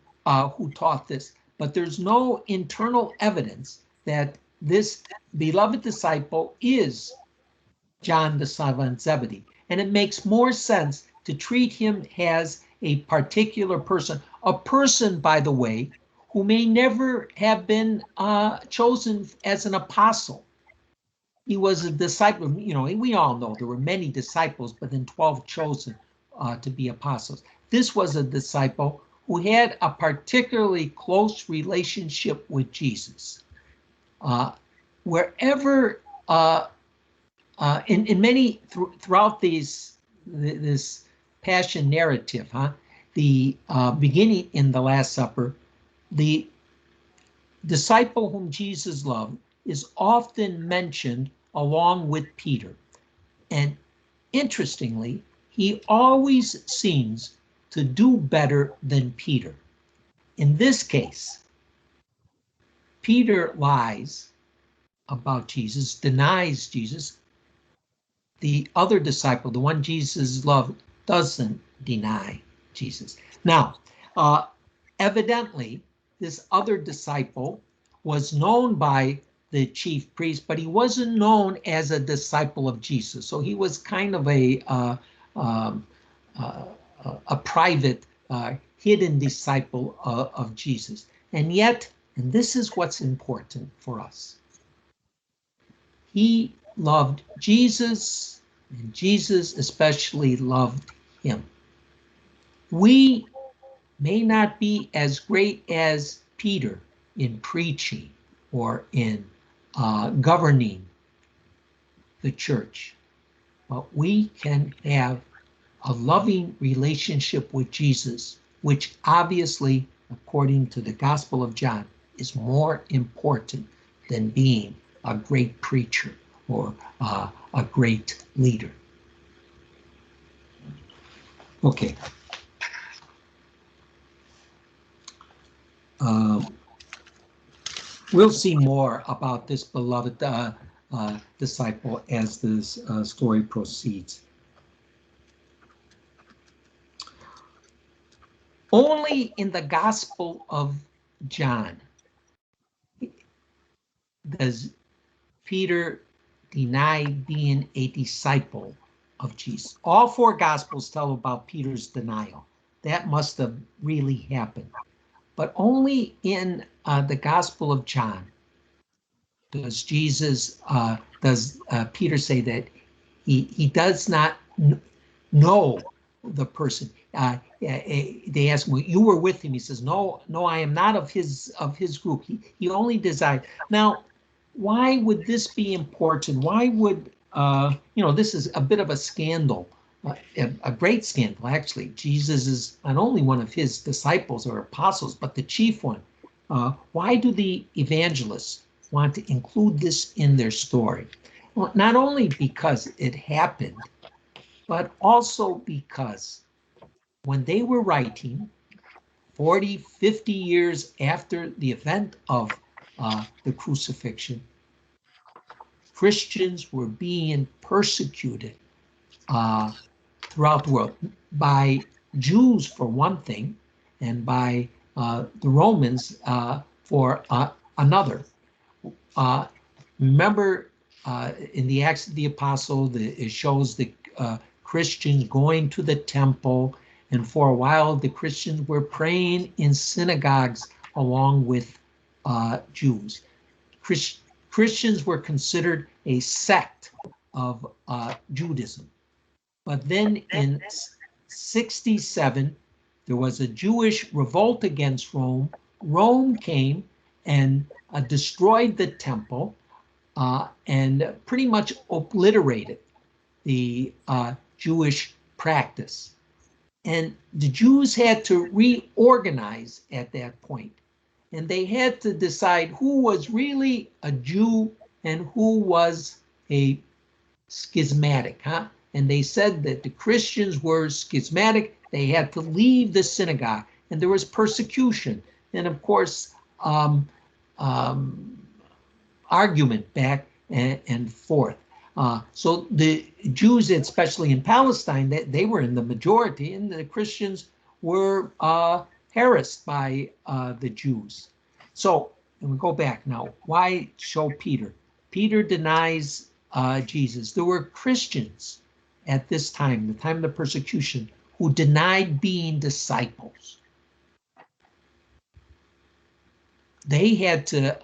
taught this, but there's no internal evidence that this beloved disciple is John, the son of Zebedee. and it makes more sense to treat him as a particular person, a person, by the way, who may never have been chosen as an apostle. He was a disciple. We all know there were many disciples, but then 12 chosen to be apostles. This was a disciple who had a particularly close relationship with Jesus. Wherever, in many, throughout this passion narrative, the beginning in the Last Supper, the disciple whom Jesus loved is often mentioned along with Peter. And interestingly, he always seems to do better than Peter. In this case, Peter lies about Jesus, denies Jesus. The other disciple, the one Jesus loved, doesn't deny Jesus. Now, evidently, this other disciple was known by the chief priest, but he wasn't known as a disciple of Jesus. So he was kind of a private, hidden disciple of Jesus. And yet, and this is what's important for us, he loved Jesus, and Jesus especially loved him. We may not be as great as Peter in preaching or in governing the church, but we can have a loving relationship with Jesus, which obviously, according to the Gospel of John, is more important than being a great preacher or a great leader. Okay. We'll see more about this beloved disciple as this story proceeds. Only in the Gospel of John does Peter deny being a disciple of Jesus. All four Gospels tell about Peter's denial. That must have really happened. But only in the Gospel of John does Peter say that he does not know the person. They ask him, well, you were with him. He says, no, I am not of his group. He only desired. Now, why would this be important? Why would, this is a bit of a scandal, a great scandal, actually. Jesus is not only one of his disciples or apostles, but the chief one. Why do the evangelists want to include this in their story? Well, not only because it happened, but also because when they were writing 40, 50 years after the event of the crucifixion, Christians were being persecuted throughout the world by Jews for one thing, and by the Romans for another. Remember in the Acts of the Apostle, it shows the Christians going to the temple, and for a while the Christians were praying in synagogues along with Jews. Christians were considered a sect of Judaism. But then in 67, there was a Jewish revolt against Rome. Rome came and destroyed the temple and pretty much obliterated the Jewish practice. And the Jews had to reorganize at that point. And they had to decide who was really a Jew and who was a schismatic, And they said that the Christians were schismatic. They had to leave the synagogue, and there was persecution. And of course, argument back and forth. So the Jews, especially in Palestine, they were in the majority, and the Christians were harassed by the Jews. So, and we go back now. Why show Peter? Peter denies Jesus. There were Christians at this time, the time of the persecution, who denied being disciples. They had to,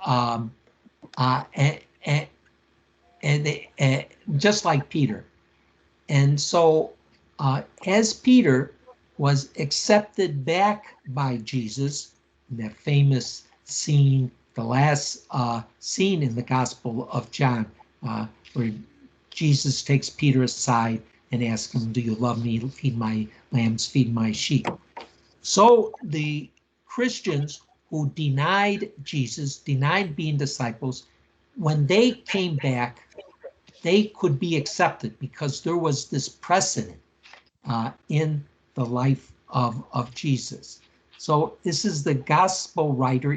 just like Peter. And so as Peter was accepted back by Jesus, that famous scene, the last scene in the Gospel of John, where Jesus takes Peter aside and asks him, do you love me? Feed my lambs, feed my sheep. So the Christians who denied Jesus, denied being disciples, when they came back, they could be accepted because there was this precedent in the life of Jesus. So this is the gospel writer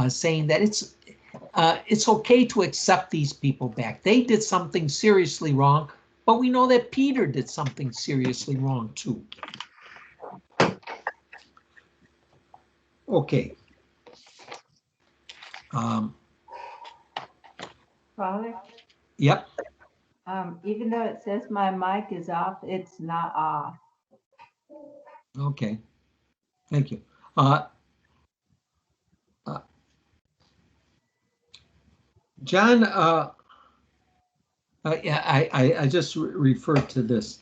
saying that it's okay to accept these people back. They did something seriously wrong, but we know that Peter did something seriously wrong too. Okay. Father, Yep. even though it says my mic is off, it's not off. Okay. Thank you. John, yeah, I just referred to this.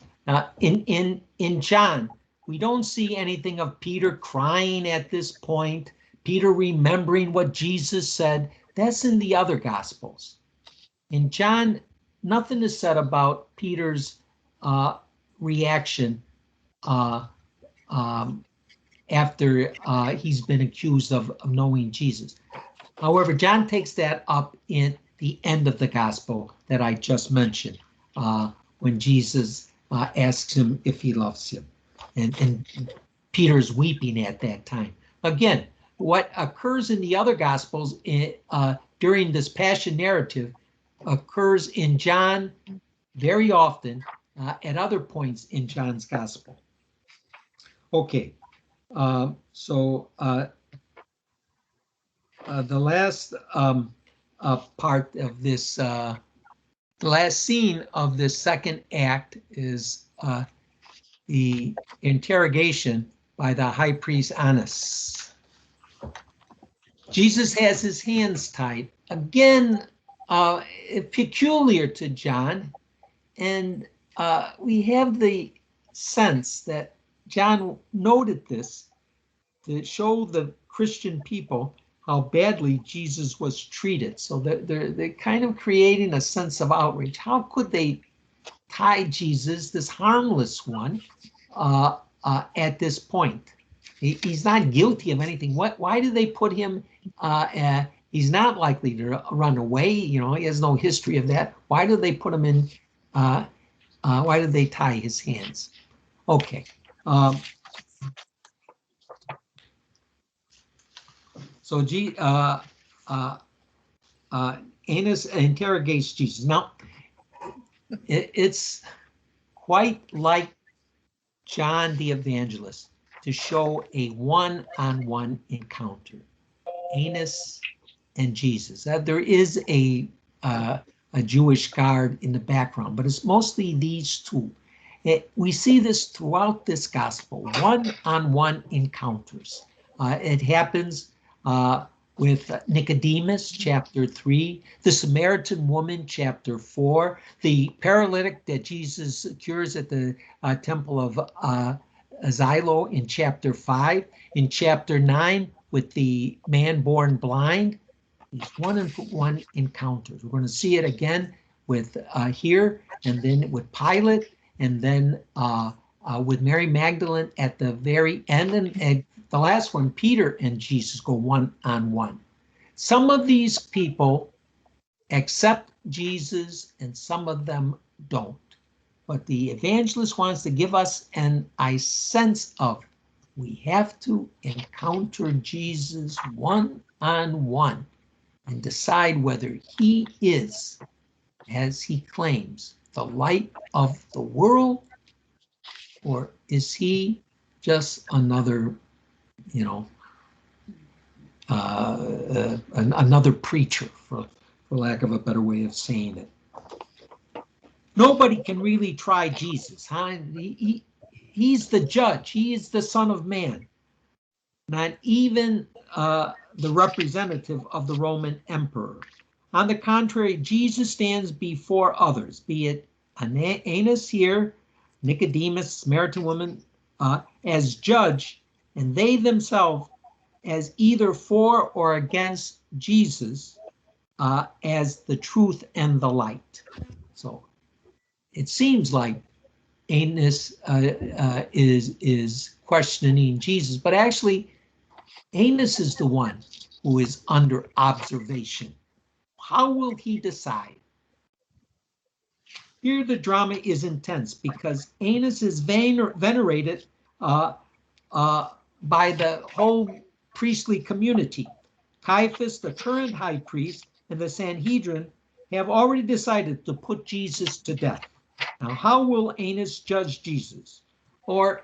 In John, we don't see anything of Peter crying at this point, Peter remembering what Jesus said. That's in the other Gospels. In John, nothing is said about Peter's reaction after he's been accused of knowing Jesus. However, John takes that up in the end of the gospel that I just mentioned, when Jesus asks him if he loves him. And Peter's weeping at that time. Again, what occurs in the other gospels during this passion narrative occurs in John very often at other points in John's gospel. Okay, so the last part of this, the last scene of this second act is the interrogation by the high priest Annas. Jesus has his hands tied, again, peculiar to John, and we have the sense that John noted this to show the Christian people how badly Jesus was treated. So they're kind of creating a sense of outrage. How could they tie Jesus, this harmless one, at this point? He's not guilty of anything. Why do they put him? He's not likely to run away. You know, he has no history of that. Why do they put him in? Why did they tie his hands? Okay. So Annas interrogates Jesus. Now, it's quite like John the Evangelist to show a one-on-one encounter, Annas and Jesus. There is a Jewish guard in the background, but it's mostly these two. We see this throughout this gospel, one-on-one encounters. It happens with Nicodemus, chapter 3, the Samaritan woman, chapter 4, the paralytic that Jesus cures at the temple of Zilo in chapter 5, in chapter 9 with the man born blind. These one-on-one encounters. We're going to see it again with here, and then with Pilate, and then with Mary Magdalene at the very end, and the last one, Peter and Jesus go one-on-one. Some of these people accept Jesus and some of them don't. But the evangelist wants to give us a sense of we have to encounter Jesus one-on-one and decide whether he is, as he claims, the light of the world, or is he just another, you know, another preacher, for lack of a better way of saying it. Nobody can really try Jesus. Huh? He's the judge. He is the Son of Man. Not even the representative of the Roman emperor. On the contrary, Jesus stands before others, be it Annas here, Nicodemus, Samaritan woman, as judge, and they themselves as either for or against Jesus as the truth and the light. So it seems like Annas is questioning Jesus, but actually Annas is the one who is under observation. How will he decide? Here the drama is intense because Annas is venerated by the whole priestly community. Caiaphas, the current high priest, and the Sanhedrin have already decided to put Jesus to death. Now, how will Annas judge Jesus? Or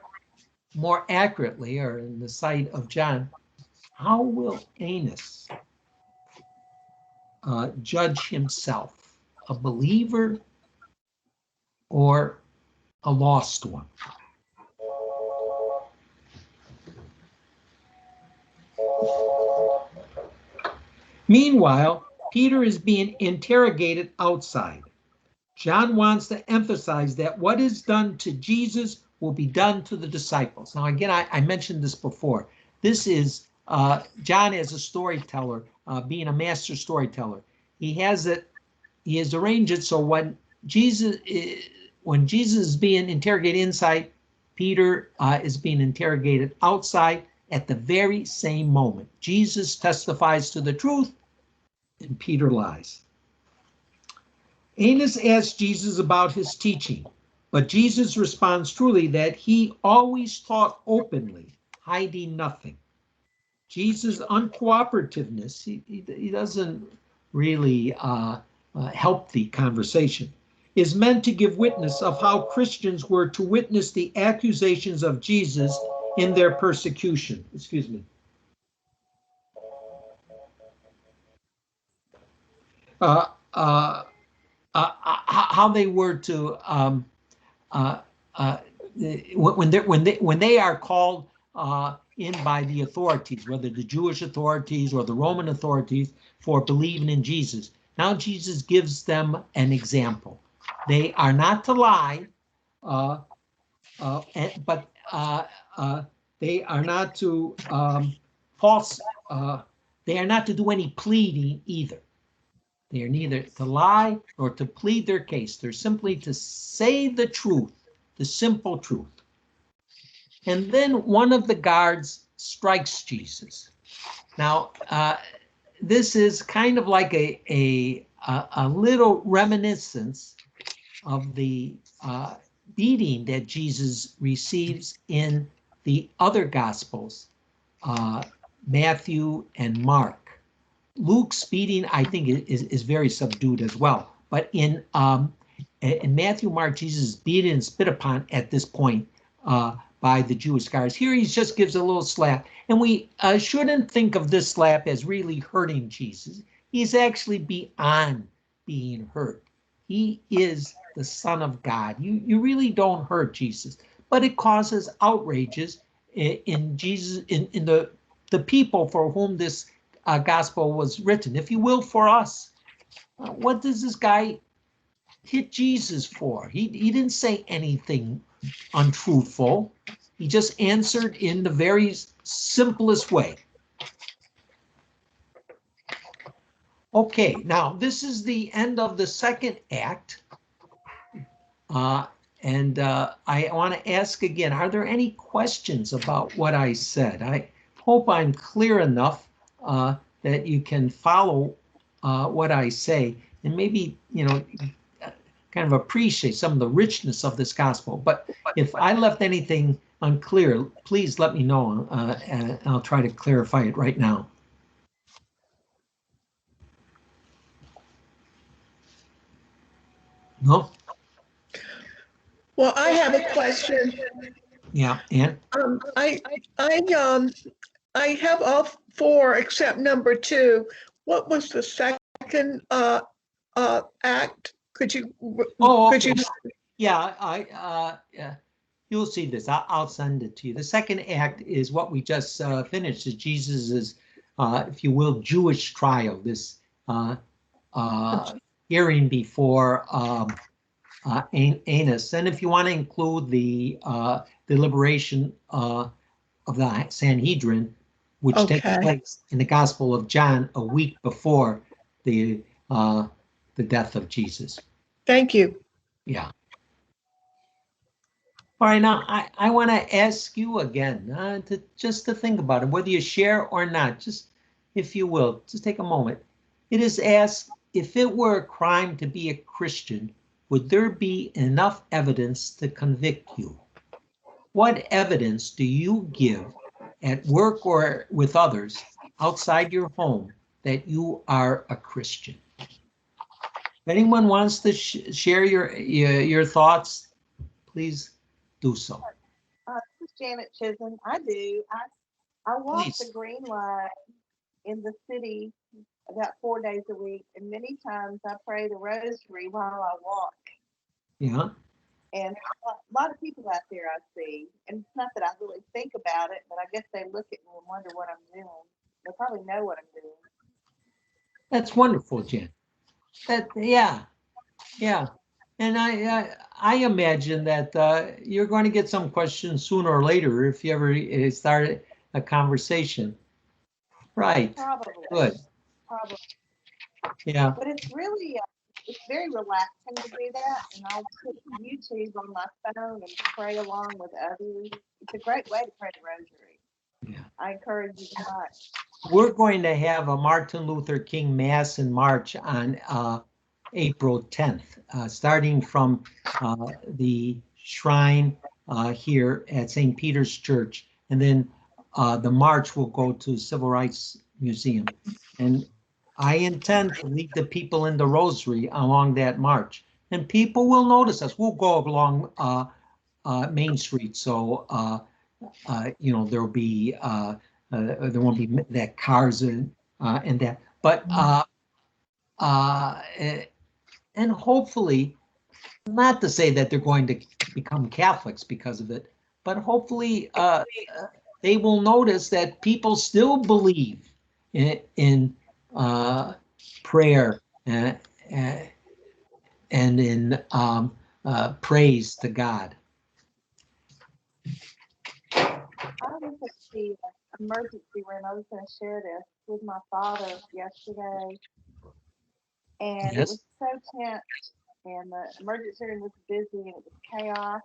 more accurately, or in the sight of John, how will Annas judge himself? A believer or a lost one? Meanwhile, Peter is being interrogated outside. John wants to emphasize that what is done to Jesus will be done to the disciples. Now, again, I mentioned this before. This is John as a storyteller, being a master storyteller. He has arranged it so when Jesus is being interrogated inside, Peter is being interrogated outside at the very same moment. Jesus testifies to the truth, and Peter lies. Annas asks Jesus about his teaching, but Jesus responds truly that he always taught openly, hiding nothing. Jesus' uncooperativeness, he doesn't really help the conversation, is meant to give witness of how Christians were to witness the accusations of Jesus in their persecution. Excuse me. How they were to when they are called in by the authorities, whether the Jewish authorities or the Roman authorities, for believing in Jesus. Now Jesus gives them an example. They are not to lie, but they are not to false. They are not to do any pleading either. They are neither to lie nor to plead their case. They're simply to say the truth, the simple truth. And then one of the guards strikes Jesus. Now, this is kind of like a little reminiscence of the beating that Jesus receives in the other Gospels, Matthew and Mark. Luke's beating, I think, is very subdued as well. But in Matthew, Mark, Jesus is beaten and spit upon at this point by the Jewish guards. Here he just gives a little slap. And we shouldn't think of this slap as really hurting Jesus. He's actually beyond being hurt. He is the Son of God. You really don't hurt Jesus. But it causes outrages in Jesus, in the people for whom this gospel was written, if you will, for us. What does this guy hit Jesus for? He didn't say anything untruthful. He just answered in the very simplest way. Okay, now this is the end of the second act. And I want to ask again, are there any questions about what I said? I hope I'm clear enough that you can follow what I say and maybe, kind of appreciate some of the richness of this gospel. But if I left anything unclear, please let me know, and I'll try to clarify it right now. No? Well, I have a question. Yeah, and I have all four except number 2. What was the second act? Could you, Oh, could you, yeah, yeah. You'll see this. I'll send it to you. The second act is what we just finished. Is Jesus's, if you will, Jewish trial. This hearing before Annas. And if you want to include the deliberation of the Sanhedrin, which takes okay, place in the Gospel of John a week before the death of Jesus. thank you. Yeah. All right, now I want to ask you again just to think about it, whether you share or not, just if you will, just take a moment. It is asked, if it were a crime to be a Christian, would there be enough evidence to convict you? What evidence do you give at work or with others outside your home that you are a Christian? If anyone wants to share your thoughts, please do so. This is Janet Chisholm. I do. I walk the Please. green line in the city about 4 days a week, and many times I pray the rosary while I walk. Yeah. And a lot of people out there I see, and it's not that I really think about it, but I guess they look at me and wonder what I'm doing. They probably know what I'm doing. That's wonderful, Jen. Yeah. And I imagine that you're going to get some questions sooner or later if you ever start a conversation. Right. Probably. Good. Probably. Yeah. But it's really, it's very relaxing to do that. And I'll put YouTube on my phone and pray along with others. It's a great way to pray the rosary. Yeah. I encourage you much. We're going to have a Martin Luther King Mass in March on April 10th, starting from the shrine here at St. Peter's Church. And then the march will go to Civil Rights Museum. And I intend to lead the people in the rosary along that march. And people will notice us. We'll go along Main Street. So, there'll be, there won't be that cars and that. But, and hopefully, not to say that they're going to become Catholics because of it, but hopefully they will notice that people still believe in prayer and in praise to God. I was at the emergency room. I was going to share this with my father yesterday, and it was Yes. so tense, and the emergency room was busy, and it was chaos.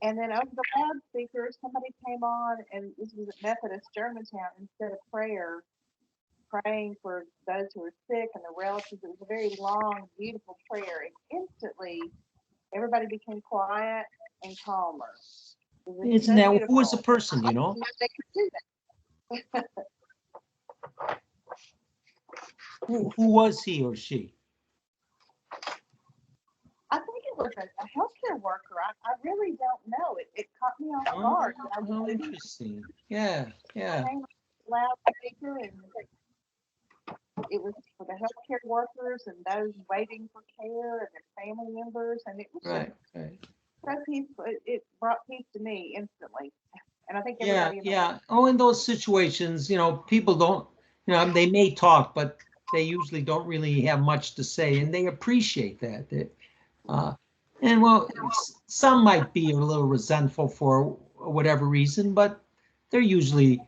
And then over the loudspeaker, somebody came on, and this was at Methodist Germantown. Instead of prayer, praying for those who are sick and their relatives. It was a very long, beautiful prayer, and instantly everybody became quiet and calmer. It was Isn't so that beautiful. who was the person, I didn't know they could do that. Who was he or she? I think it was a healthcare worker. I really don't know. It caught me off guard. Oh, interesting. Yeah. I came loudspeaker, and it was for the healthcare workers and those waiting for care and their family members, and it was Right. so peaceful. It brought peace to me instantly, and I think Yeah, everybody. yeah. Oh, in those situations, people don't, they may talk, but they usually don't really have much to say, and they appreciate that. And well, some might be a little resentful for whatever reason, but they're usually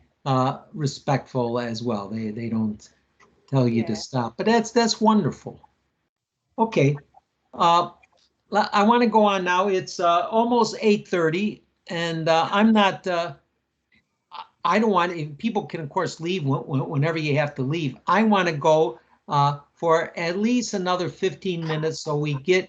respectful as well. They don't tell you to stop, but that's wonderful. Okay. I want to go on now. It's almost 8:30, and I'm not. I don't want. People can, of course, leave whenever you have to leave. I want to go for at least another 15 minutes, so we get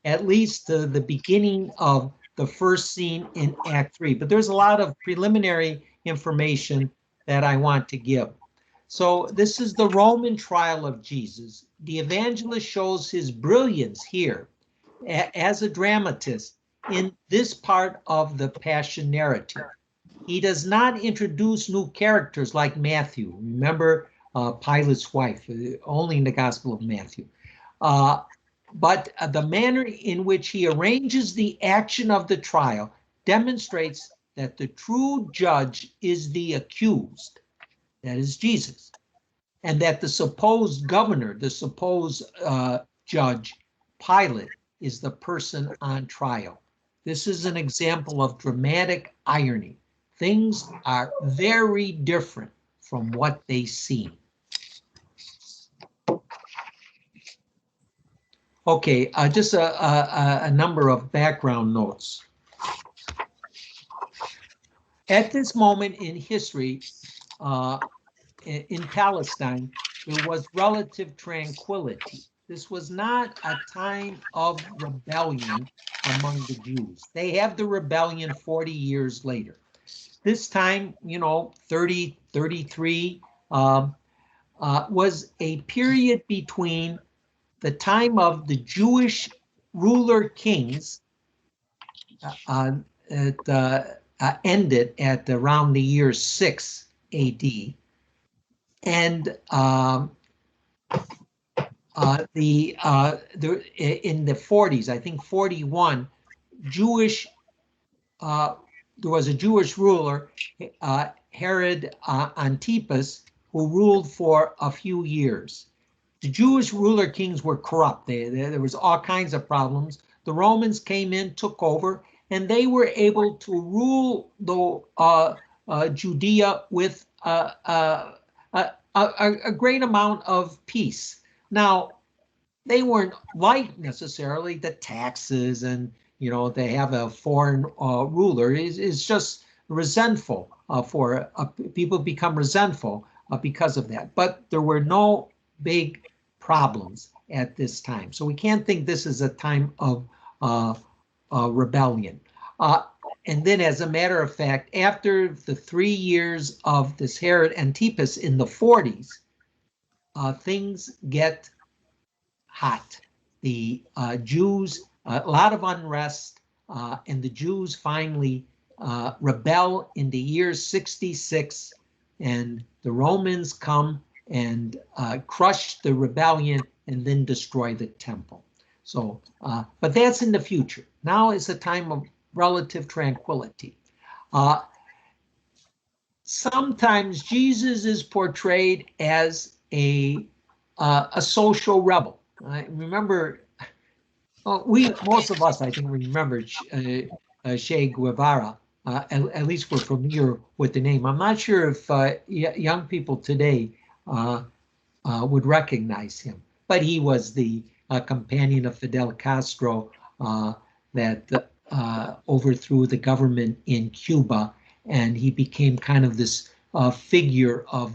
at least to the beginning of the first scene in Act 3. But there's a lot of preliminary information that I want to give. So this is the Roman trial of Jesus. The evangelist shows his brilliance here as a dramatist in this part of the Passion narrative. He does not introduce new characters like Matthew. Remember Pilate's wife, only in the Gospel of Matthew. but the manner in which he arranges the action of the trial demonstrates that the true judge is the accused, that is Jesus, and that the supposed governor, the supposed judge, Pilate, is the person on trial. This is an example of dramatic irony. Things are very different from what they seem. Okay, just a number of background notes. At this moment in history, in Palestine, there was relative tranquility. This was not a time of rebellion among the Jews. They have the rebellion 40 years later. This time, 30, 33, was a period between the time of the Jewish ruler kings ended at around the year 6 AD, and in the 40s, I think 41, there was a Jewish ruler, Herod Antipas, who ruled for a few years. The Jewish ruler kings were corrupt. There was all kinds of problems. The Romans came in, took over, and they were able to rule the Judea with a great amount of peace. Now, they weren't like necessarily the taxes, and they have a foreign ruler is just resentful people become resentful because of that. But there were no big problems at this time, so we can't think this is a time of rebellion. And then, as a matter of fact, after the 3 years of this Herod Antipas in the 40s, things get hot. The Jews, a lot of unrest, and the Jews finally rebel in the year 66, and the Romans come and crush the rebellion and then destroy the temple. So, but that's in the future. Now is a time of relative tranquility. Sometimes Jesus is portrayed as a social rebel. I remember, most of us, I think, remember Che Guevara. At least we're familiar with the name. I'm not sure if young people today would recognize him, but he was the companion of Fidel Castro that overthrew the government in Cuba, and he became kind of this figure of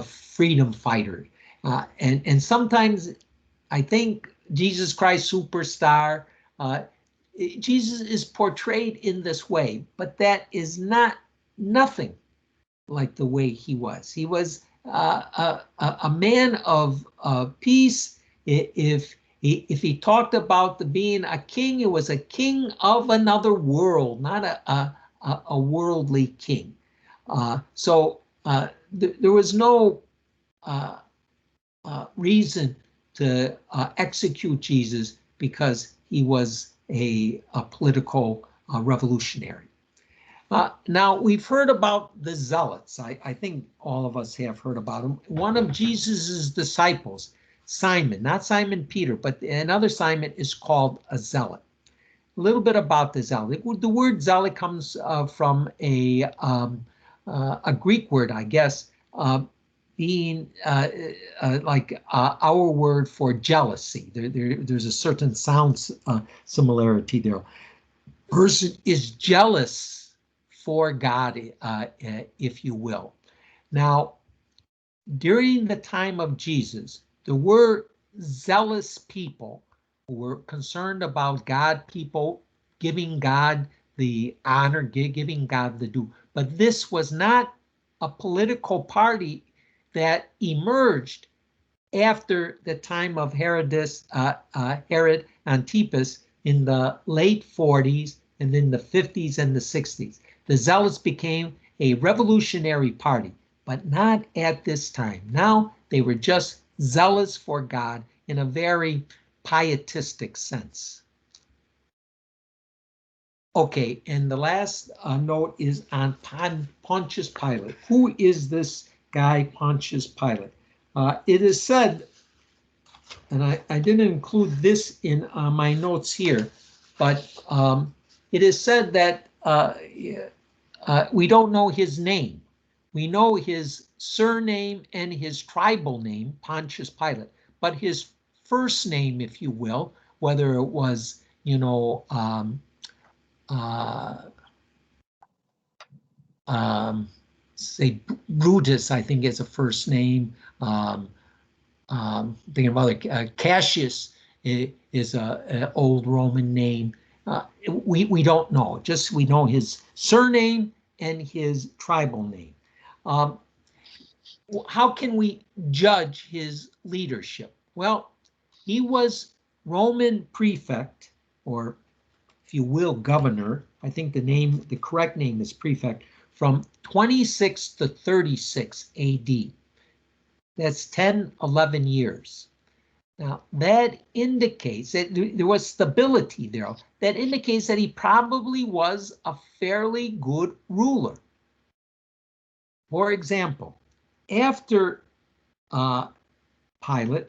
freedom fighter. And sometimes I think Jesus Christ Superstar, Jesus is portrayed in this way, but that is nothing like the way he was. He was a man of peace. If he talked about being a king, it was a king of another world, not a worldly king. So there was no reason to execute Jesus because he was a political revolutionary. Now, we've heard about the zealots. I think all of us have heard about them. One of Jesus's disciples, Simon, not Simon Peter, but another Simon, is called a zealot. A little bit about the zealot. The word zealot comes from a Greek word, I guess, being like our word for jealousy. There's a certain sound similarity there. Person is jealous for God, if you will. Now, during the time of Jesus, there were zealous people who were concerned about God, people giving God the honor, giving God the due. But this was not a political party that emerged after the time of Herod Antipas in the late 40s and then the 50s and the 60s. The Zealots became a revolutionary party, but not at this time. Now they were just zealous for God in a very pietistic sense. Okay, and the last note is on Pontius Pilate. Who is this guy, Pontius Pilate? It is said, and I didn't include this in my notes here, but it is said that we don't know his name. We know his surname and his tribal name, Pontius Pilate, but his first name, if you will, whether it was, say Brutus, I think is a first name. Thinking about Cassius is an old Roman name. We don't know. Just we know his surname and his tribal name. How can we judge his leadership? Well, he was Roman prefect, or if you will, governor. I think the correct name is prefect, from 26 to 36 AD. That's 10, 11 years. Now, that indicates that there was stability there. That indicates that he probably was a fairly good ruler. For example, after Pilate,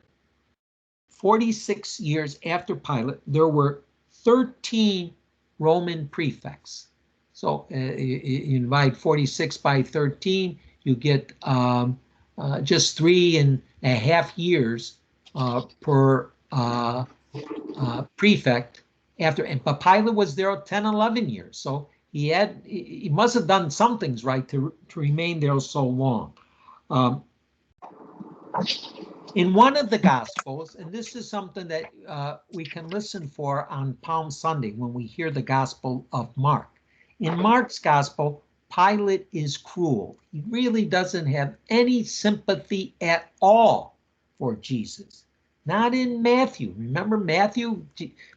46 years after Pilate, there were 13 Roman prefects. So you divide 46 by 13, you get just 3.5 years per prefect but Pilate was there 10, 11 years. So he must have done some things right to remain there so long. In one of the Gospels, and this is something that we can listen for on Palm Sunday when we hear the Gospel of Mark. In Mark's Gospel, Pilate is cruel. He really doesn't have any sympathy at all for Jesus. Not in Matthew. Remember Matthew?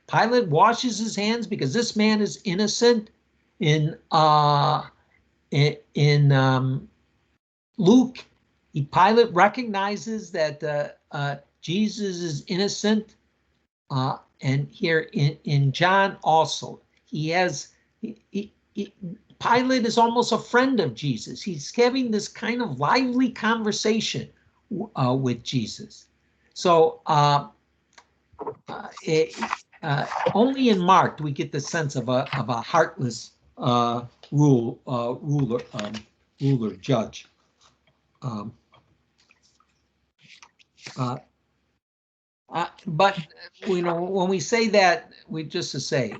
Pilate washes his hands because this man is innocent. In Luke, Pilate recognizes that Jesus is innocent, and here in John also, Pilate is almost a friend of Jesus. He's having this kind of lively conversation with Jesus. So only in Mark do we get the sense of a heartless ruler judge. But when we say that, we just to say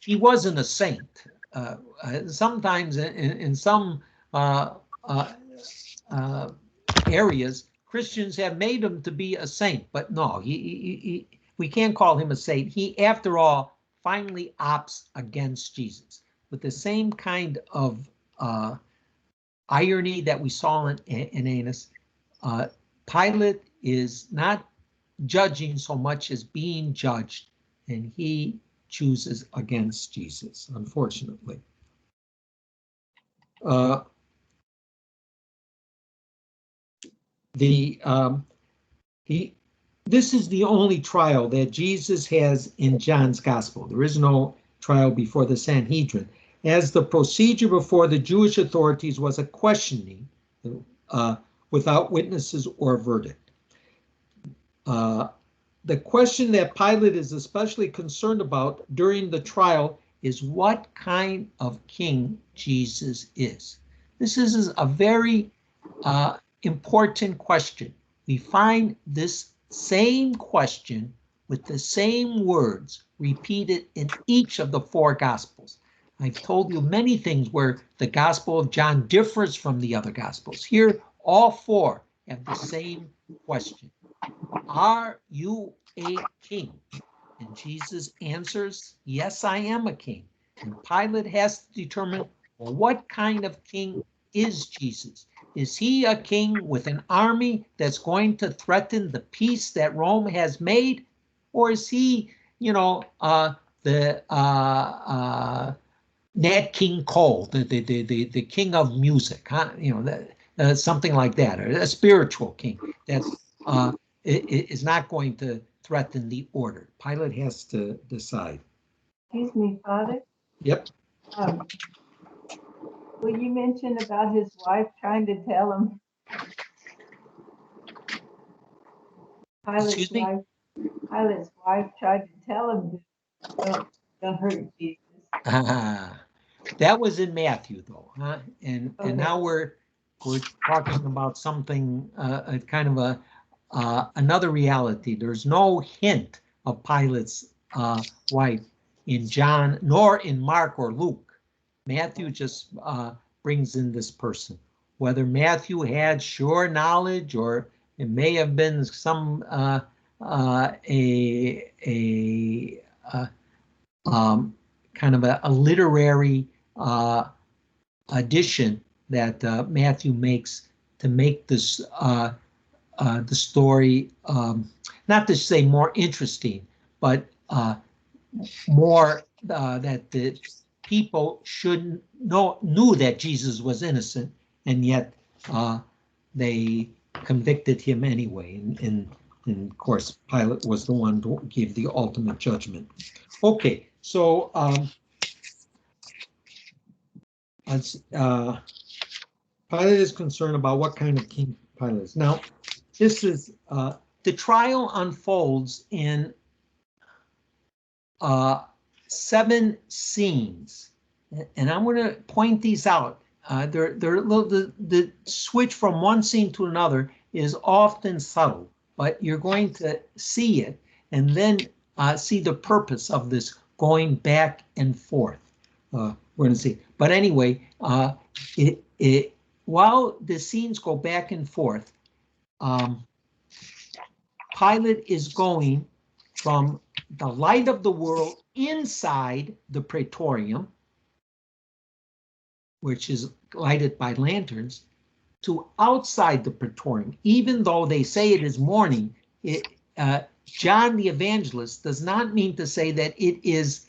he wasn't a saint. Sometimes in some areas, Christians have made him to be a saint, but no, we can't call him a saint. He, after all, finally opts against Jesus with the same kind of irony that we saw in Annas. Pilate is not judging so much as being judged, and he chooses against Jesus, unfortunately. This is the only trial that Jesus has in John's Gospel. There is no trial before the Sanhedrin, as the procedure before the Jewish authorities was a questioning without witnesses or verdict. The question that Pilate is especially concerned about during the trial is what kind of king Jesus is. This is a very important question. We find this same question with the same words repeated in each of the four Gospels. I've told you many things where the Gospel of John differs from the other Gospels. Here, all four have the same question. Are you a king? And Jesus answers, yes, I am a king. And Pilate has to determine, well, what kind of king is Jesus? Is he a king with an army that's going to threaten the peace that Rome has made? Or is he, the Nat King Cole, the king of music, huh? Something like that, or a spiritual king that's is not going to threaten the order. Pilate has to decide. Excuse me, Father. Yep. Um, Will you mention about his wife trying to tell him? Excuse me? Pilate's wife tried to tell him to don't hurt Jesus. That was in Matthew, though, huh? And Okay. now we're talking about something, a kind of another reality. There's no hint of Pilate's wife in John, nor in Mark or Luke. Matthew just brings in this person. Whether Matthew had sure knowledge, or it may have been some kind of a literary addition that Matthew makes to make this the story, not to say more interesting, but more that the people should knew that Jesus was innocent, and yet they convicted him anyway. And of course, Pilate was the one who gave the ultimate judgment. Okay, so Pilate is concerned about what kind of king Pilate is. Now, this is the trial unfolds in 7 scenes, and I'm going to point these out. The switch from one scene to another is often subtle, but you're going to see it and then see the purpose of this going back and forth. We're going to see. But anyway, while the scenes go back and forth, Pilate is going from the light of the world inside the praetorium, which is lighted by lanterns, to outside the praetorium. Even though they say it is morning, John the Evangelist does not mean to say that it is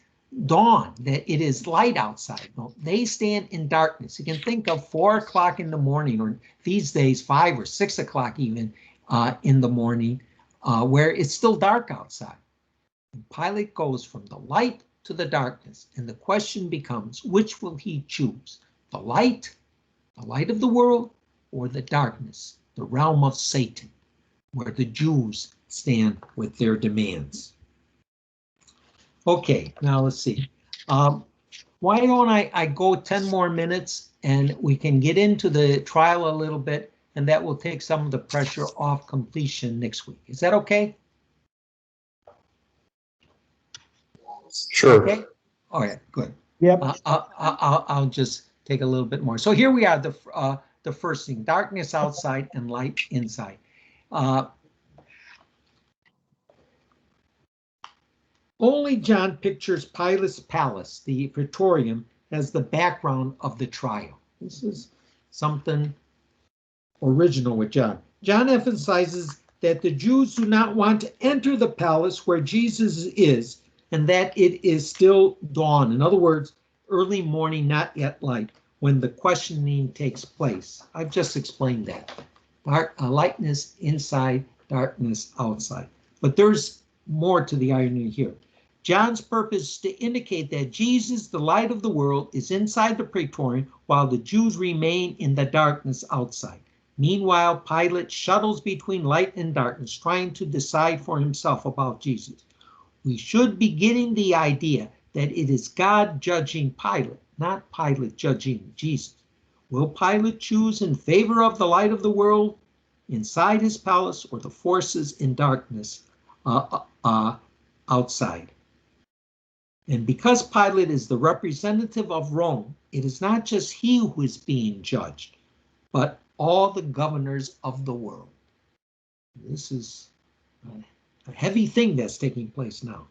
dawn, that it is light outside. No, they stand in darkness. You can think of 4 o'clock in the morning, or these days 5 or 6 o'clock even in the morning, where it's still dark outside. And Pilate goes from the light to the darkness, and the question becomes, which will he choose? The light of the world, or the darkness, the realm of Satan, where the Jews stand with their demands? Okay, now let's see. Why don't I go 10 more minutes and we can get into the trial a little bit, and that will take some of the pressure off completion next week. Is that okay? Sure. Okay. All right, good. Yep. I'll just take a little bit more. So here we are, the first thing: darkness outside and light inside. Only John pictures Pilate's palace, the praetorium, as the background of the trial. This is something original with John. John emphasizes that the Jews do not want to enter the palace where Jesus is, and that it is still dawn. In other words, early morning, not yet light, when the questioning takes place. I've just explained that. Lightness inside, darkness outside. But there's more to the irony here. John's purpose is to indicate that Jesus, the light of the world, is inside the praetorium, while the Jews remain in the darkness outside. Meanwhile, Pilate shuttles between light and darkness, trying to decide for himself about Jesus. We should be getting the idea that it is God judging Pilate, not Pilate judging Jesus. Will Pilate choose in favor of the light of the world inside his palace, or the forces in darkness outside? And because Pilate is the representative of Rome, it is not just he who is being judged, but all the governors of the world. This is a heavy thing that's taking place now.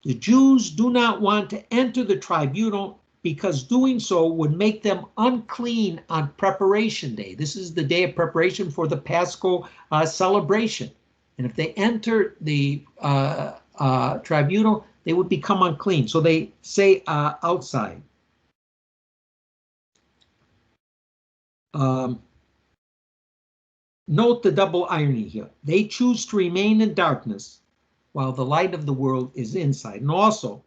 The Jews do not want to enter the tribunal because doing so would make them unclean on preparation day. This is the day of preparation for the Paschal celebration. And if they enter the tribunal, they would become unclean. So they say outside. Note the double irony here. They choose to remain in darkness while the light of the world is inside. And also,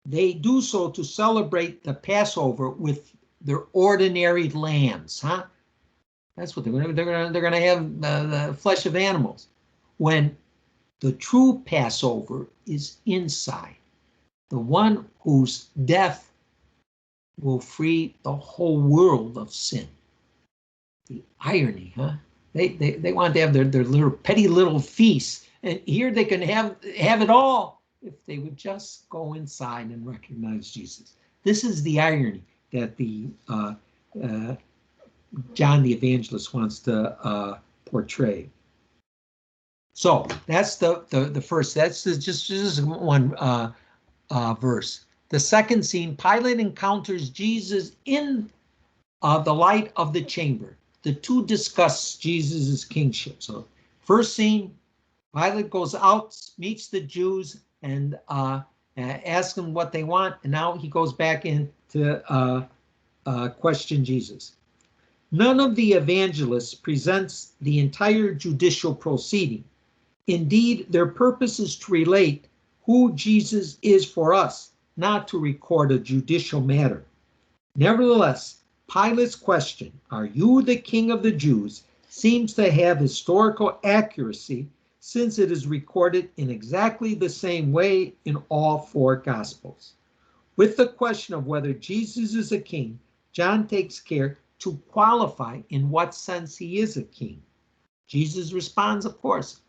they do so to celebrate the Passover with their ordinary lambs, huh? That's what they're going to have the flesh of animals. When the true Passover is inside, the one whose death will free the whole world of sin. The irony, huh? They want to have their little petty little feasts, and here they can have it all if they would just go inside and recognize Jesus. This is the irony that the John the Evangelist wants to portray. So that's the first. That's just one verse. The second scene, Pilate encounters Jesus in the light of the chamber. The two discuss Jesus' kingship. So first scene, Pilate goes out, meets the Jews, and asks them what they want. And now he goes back in to question Jesus. None of the evangelists presents the entire judicial proceeding. Indeed, their purpose is to relate who Jesus is for us, not to record a judicial matter. Nevertheless, Pilate's question, "Are you the king of the Jews?" seems to have historical accuracy since it is recorded in exactly the same way in all four Gospels. With the question of whether Jesus is a king, John takes care to qualify in what sense he is a king. Jesus responds, of course,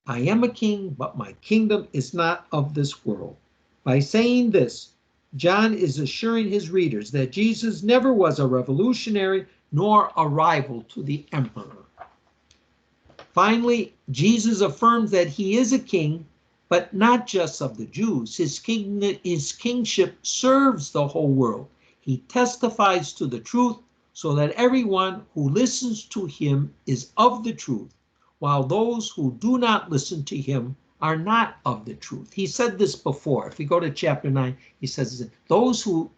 "I am a king, but my kingdom is not of this world." By saying this, John is assuring his readers that Jesus never was a revolutionary nor a rival to the emperor. Finally, Jesus affirms that he is a king, but not just of the Jews. His kingship serves the whole world. He testifies to the truth so that everyone who listens to him is of the truth, while those who do not listen to him are not of the truth. He said this before. If we go to chapter 9, he says, those who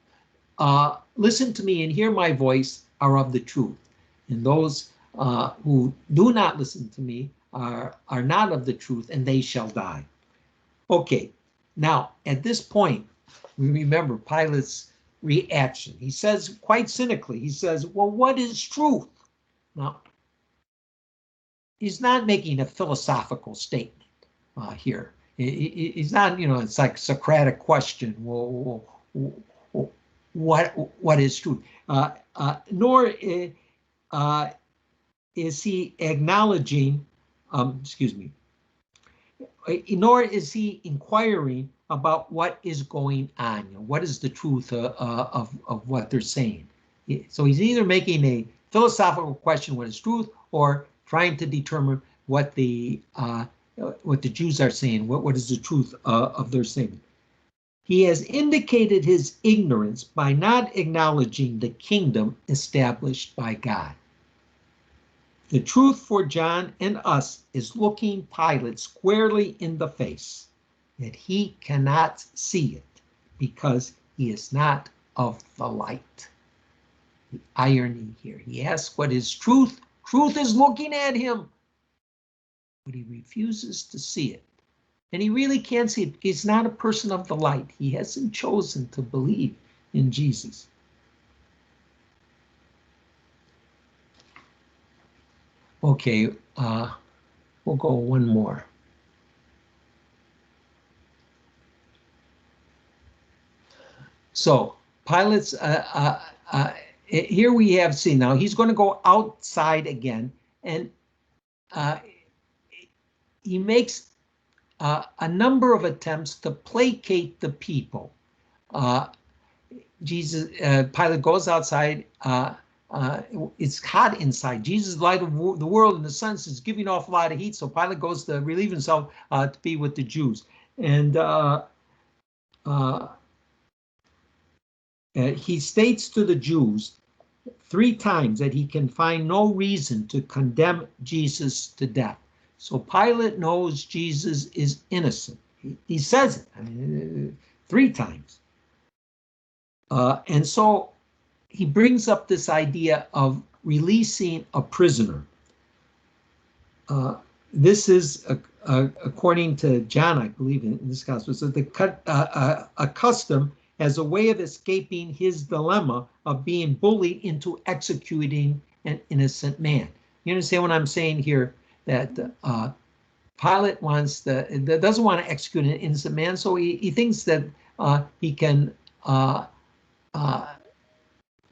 listen to me and hear my voice are of the truth, and those who do not listen to me are not of the truth, and they shall die. Okay, now at this point, we remember Pilate's reaction. He says quite cynically, he says, well, what is truth? Now, he's not making a philosophical statement here. He's not, it's like Socratic question. Well, what is truth? Nor is he acknowledging, nor is he inquiring about what is going on. What is the truth of what they're saying? So he's either making a philosophical question, what is truth, or trying to determine what the Jews are saying, what is the truth of their statement. He has indicated his ignorance by not acknowledging the kingdom established by God. The truth for John and us is looking Pilate squarely in the face, that he cannot see it because he is not of the light. The irony here. He asks what is truth. Truth is looking at him, but he refuses to see it. And he really can't see it. He's not a person of the light. He hasn't chosen to believe in Jesus. Okay, we'll go one more. So Pilate's, here we have seen now, he's going to go outside again, and he makes a number of attempts to placate the people. Pilate goes outside. It's hot inside. Jesus, light of the world, in the sense, is giving off a lot of heat. So Pilate goes to relieve himself to be with the Jews, and he states to the Jews 3 times that he can find no reason to condemn Jesus to death. So Pilate knows Jesus is innocent. He says it 3 times. And so he brings up this idea of releasing a prisoner. this is according to John, I believe in this gospel, so a custom as a way of escaping his dilemma of being bullied into executing an innocent man. You understand what I'm saying here? That Pilate doesn't want to execute an innocent man, so he thinks that he can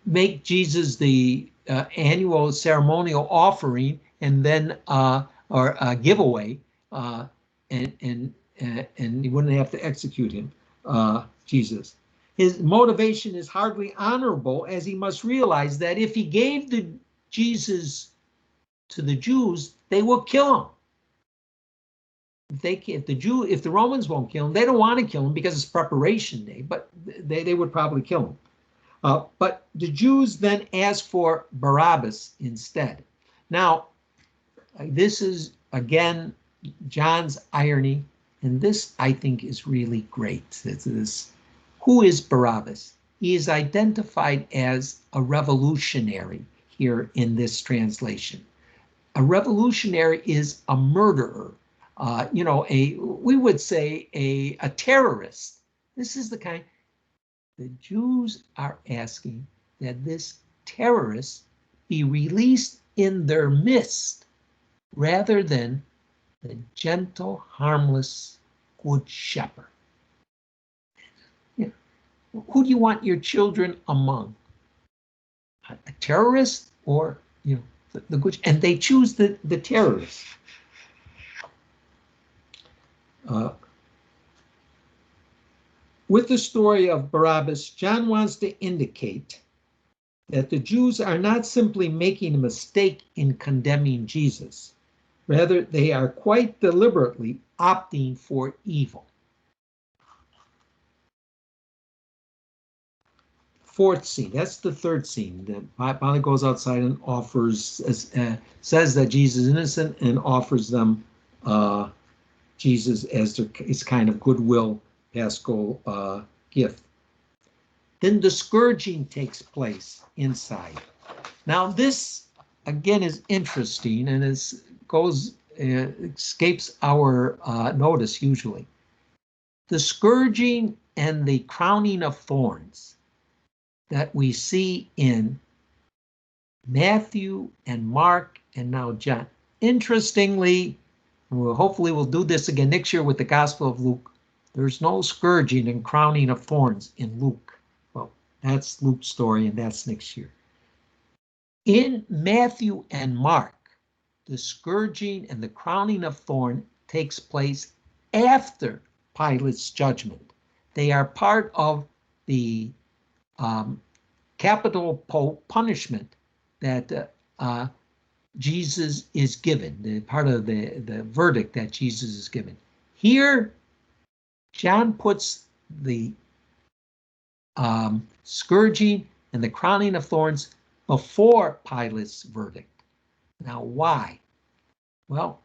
make Jesus the annual ceremonial offering, and then or a giveaway, and he wouldn't have to execute him, Jesus. His motivation is hardly honorable, as he must realize that if he gave the Jesus to the Jews, they will kill him. If the Romans won't kill him, they don't want to kill him because it's preparation day, but they would probably kill him. But the Jews then asked for Barabbas instead. Now, this is, again, John's irony, and this, I think, is really great. Who is Barabbas? He is identified as a revolutionary here in this translation. A revolutionary is a murderer, we would say a terrorist. This is the kind. The Jews are asking that this terrorist be released in their midst rather than the gentle, harmless, good shepherd. Who do you want your children among? A terrorist or the good? And they choose the terrorist. With the story of Barabbas, John wants to indicate that the Jews are not simply making a mistake in condemning Jesus. Rather, they are quite deliberately opting for evil. Fourth scene, that's the third scene. Pilate goes outside and says that Jesus is innocent and offers them Jesus as his kind of goodwill Paschal gift. Then the scourging takes place inside. Now this again is interesting, and escapes our notice usually. The scourging and the crowning of thorns that we see in Matthew and Mark and now John. Interestingly, hopefully we'll do this again next year with the Gospel of Luke. There's no scourging and crowning of thorns in Luke. Well, that's Luke's story, and that's next year. In Matthew and Mark, the scourging and the crowning of thorn takes place after Pilate's judgment. They are part of the capital punishment that Jesus is given, part of the verdict that Jesus is given. Here, John puts the scourging and the crowning of thorns before Pilate's verdict. Now, why? Well,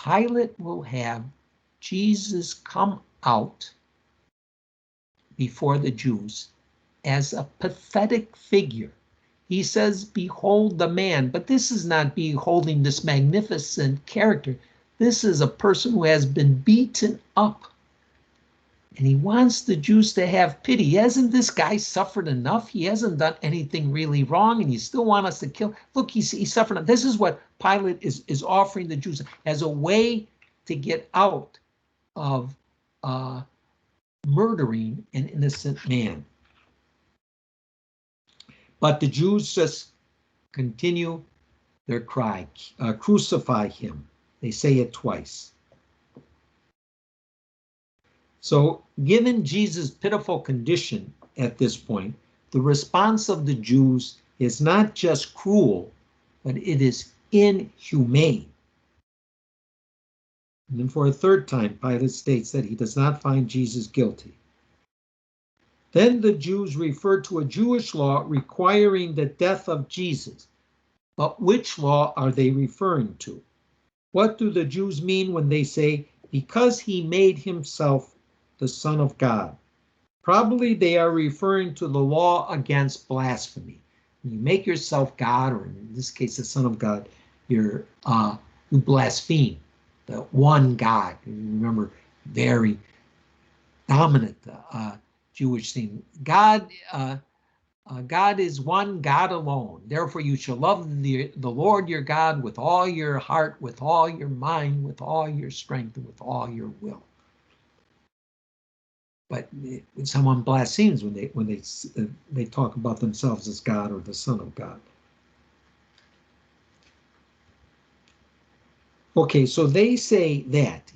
Pilate will have Jesus come out before the Jews as a pathetic figure. He says, behold the man, but this is not beholding this magnificent character. This is a person who has been beaten up. And he wants the Jews to have pity. Hasn't this guy suffered enough? He hasn't done anything really wrong, and you still want us to kill. Look, he suffered enough. This is what Pilate is offering the Jews as a way to get out of murdering an innocent man. But the Jews just continue their cry, crucify him. They say it twice. So, given Jesus' pitiful condition at this point, the response of the Jews is not just cruel, but it is inhumane. And then for a third time, Pilate states that he does not find Jesus guilty. Then the Jews refer to a Jewish law requiring the death of Jesus. But which law are they referring to? What do the Jews mean when they say, because he made himself the Son of God? Probably they are referring to the law against blasphemy. When you make yourself God, or in this case, the Son of God, you're who blaspheme the one God. Remember, very dominant Jewish theme. God is one, God alone. Therefore, you shall love the Lord your God with all your heart, with all your mind, with all your strength, and with all your will. But when someone blasphemes, when they talk about themselves as God or the Son of God. Okay, so they say that,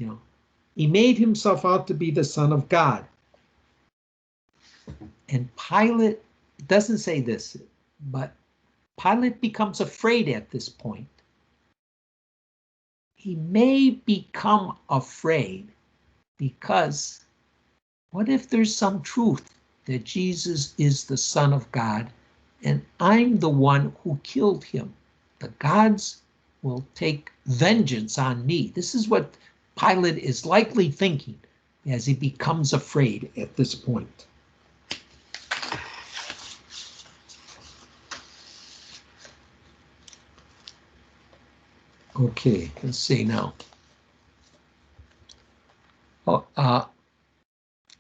he made himself out to be the Son of God. And Pilate doesn't say this, but Pilate becomes afraid at this point. He may become afraid because what if there's some truth that Jesus is the Son of God and I'm the one who killed him? The gods will take vengeance on me. This is what Pilate is likely thinking as he becomes afraid at this point. Okay, let's see now.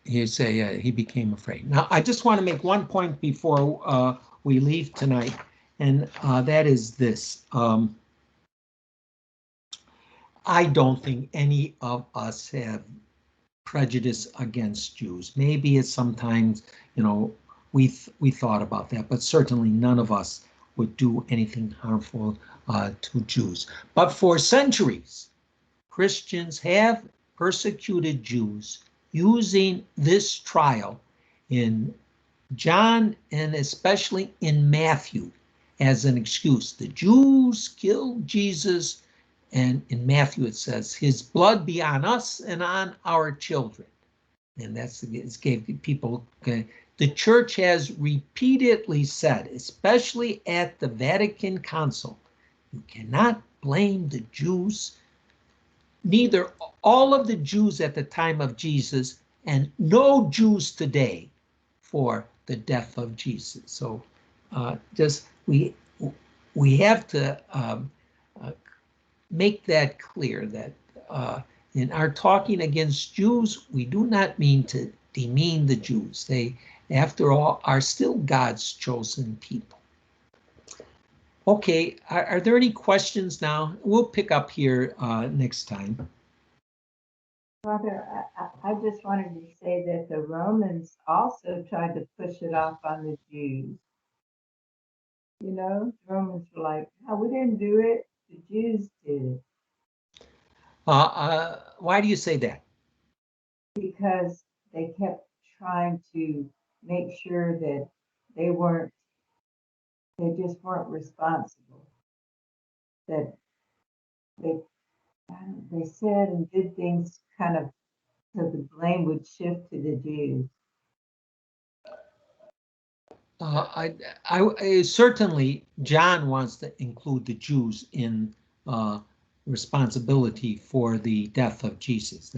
He became afraid. Now, I just want to make one point before we leave tonight, and that is this. I don't think any of us have prejudice against Jews. Maybe it's sometimes, we thought about that, but certainly none of us would do anything harmful to Jews. But for centuries, Christians have persecuted Jews using this trial in John and especially in Matthew as an excuse. The Jews killed Jesus, and in Matthew it says, his blood be on us and on our children. And it gave people, the church has repeatedly said, especially at the Vatican Council, you cannot blame the Jews, neither all of the Jews at the time of Jesus and no Jews today, for the death of Jesus. So we have to make that clear that in our talking against Jews, we do not mean to demean the Jews. They, after all, are still God's chosen people. Okay, are there any questions now? We'll pick up here next time. Father, I just wanted to say that the Romans also tried to push it off on the Jews. The Romans were like, "No, we didn't do it. The Jews did it." Why do you say that? Because they kept trying to make sure that they just weren't responsible. That they said and did things kind of so the blame would shift to the Jews. I certainly John wants to include the Jews in responsibility for the death of Jesus.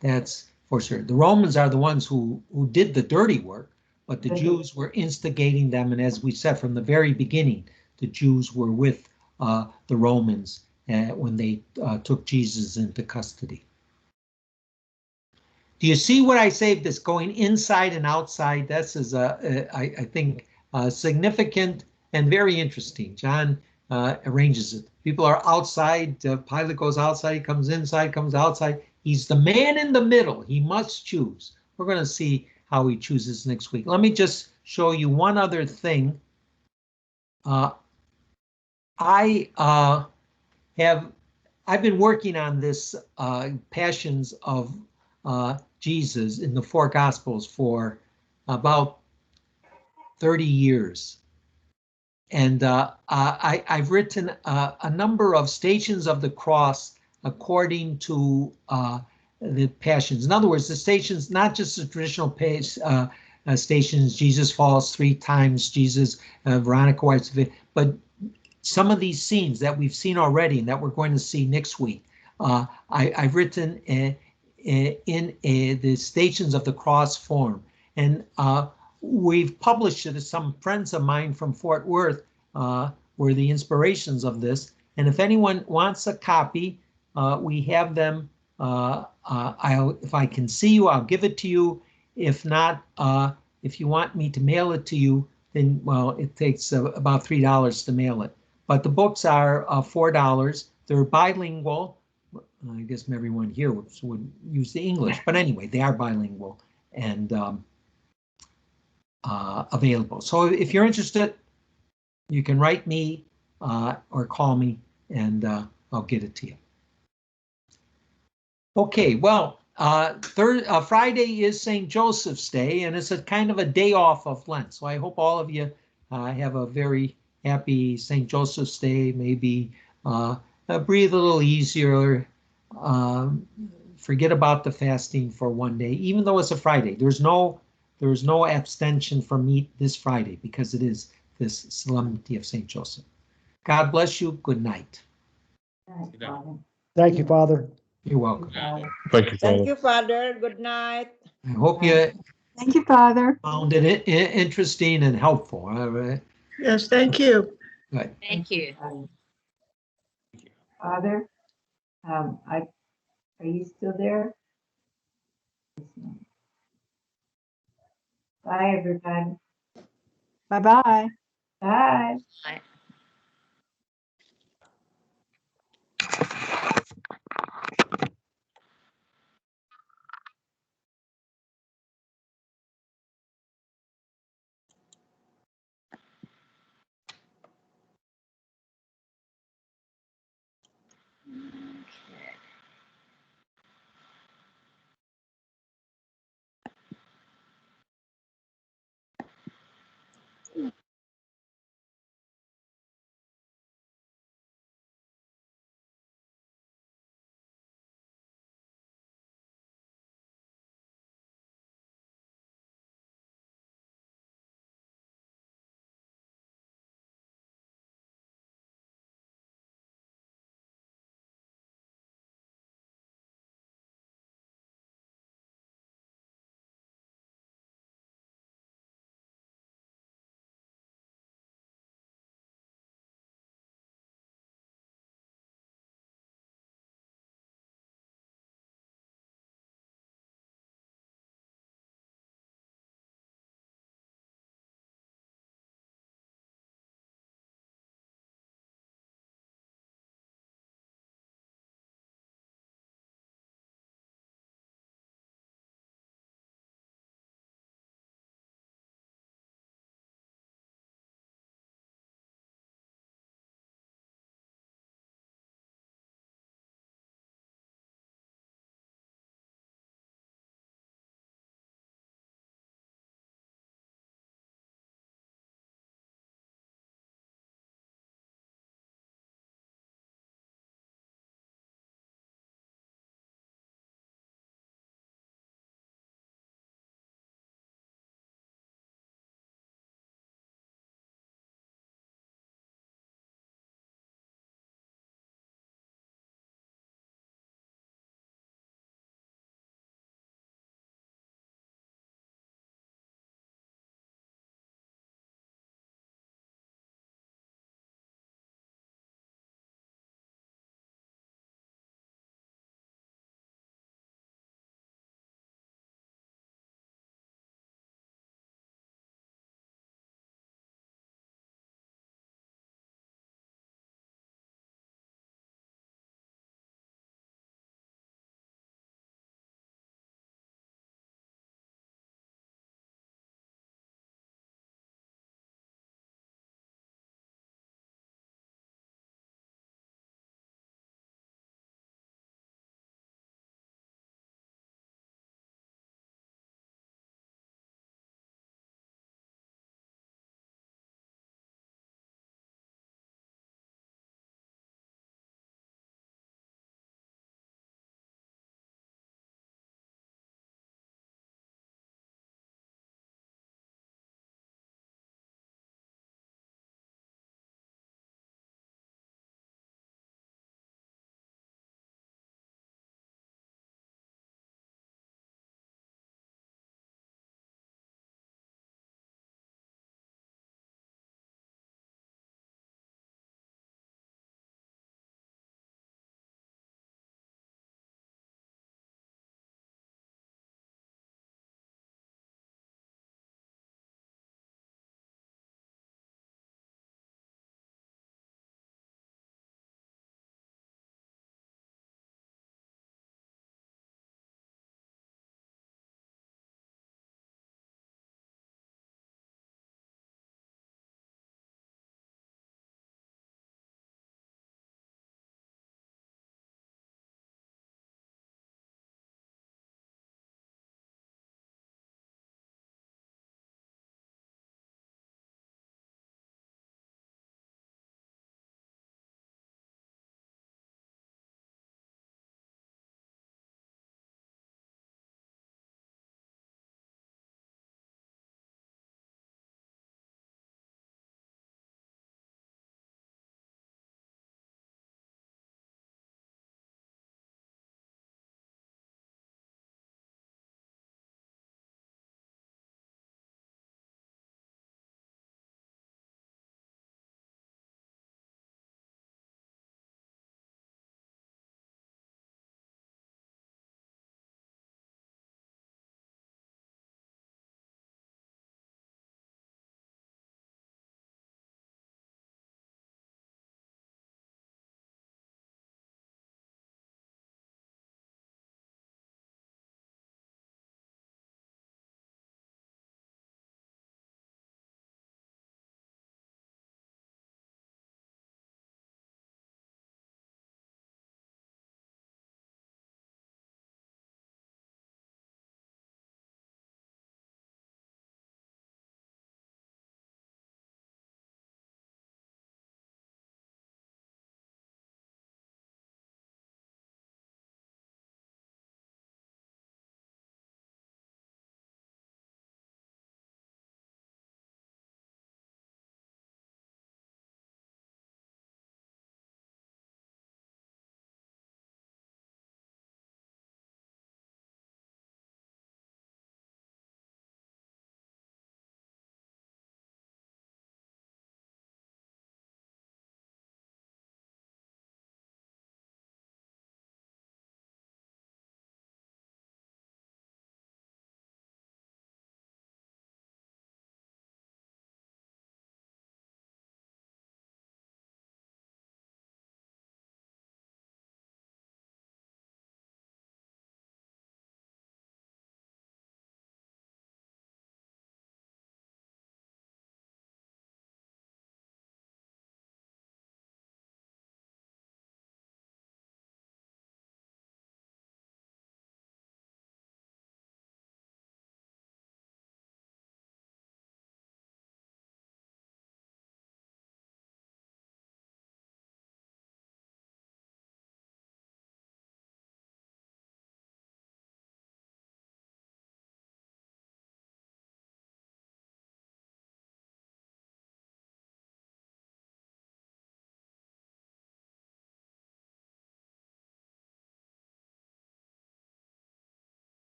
That's for sure. The Romans are the ones who did the dirty work, but the Jews were instigating them, and as we said from the very beginning, the Jews were with the Romans when they took Jesus into custody. Do you see what I say? This going inside and outside. This is, I think, significant and very interesting. John arranges it. People are outside. Pilate goes outside. He comes inside. Comes outside. He's the man in the middle. He must choose. We're going to see how he chooses next week. Let me just show you one other thing. I've been working on this Passions of Jesus in the four Gospels for about 30 years. And I've written a number of stations of the cross according to the Passions. In other words, the stations, not just the traditional stations, Jesus falls 3 times, Jesus, Veronica wipes, but some of these scenes that we've seen already and that we're going to see next week. I've written in the Stations of the Cross form, and we've published it to some friends of mine from Fort Worth were the inspirations of this, And if anyone wants a copy, we have them. If I can see you, I'll give it to you. If not, if you want me to mail it to you, then, well, it takes about $3 to mail it. But the books are $4. They're bilingual. I guess everyone here would use the English, but anyway, they are bilingual and available. So if you're interested, you can write me or call me, and I'll get it to you. Okay, well, Friday is St. Joseph's Day, and it's a kind of a day off of Lent. So I hope all of you have a very happy St. Joseph's Day. Maybe breathe a little easier. Forget about the fasting for one day, even though it's a Friday. There's no abstention from meat this Friday because it is this solemnity of St. Joseph. God bless you. Good night. Thank you, Father. You're welcome. Thank you, Thank Father. you, Father. Good night. I hope you Thank you, Father. found it interesting and helpful. All right. Yes, thank you. Good. Thank you. Father, are you still there? Bye, everybody. Bye-bye. Bye. Bye. Okay.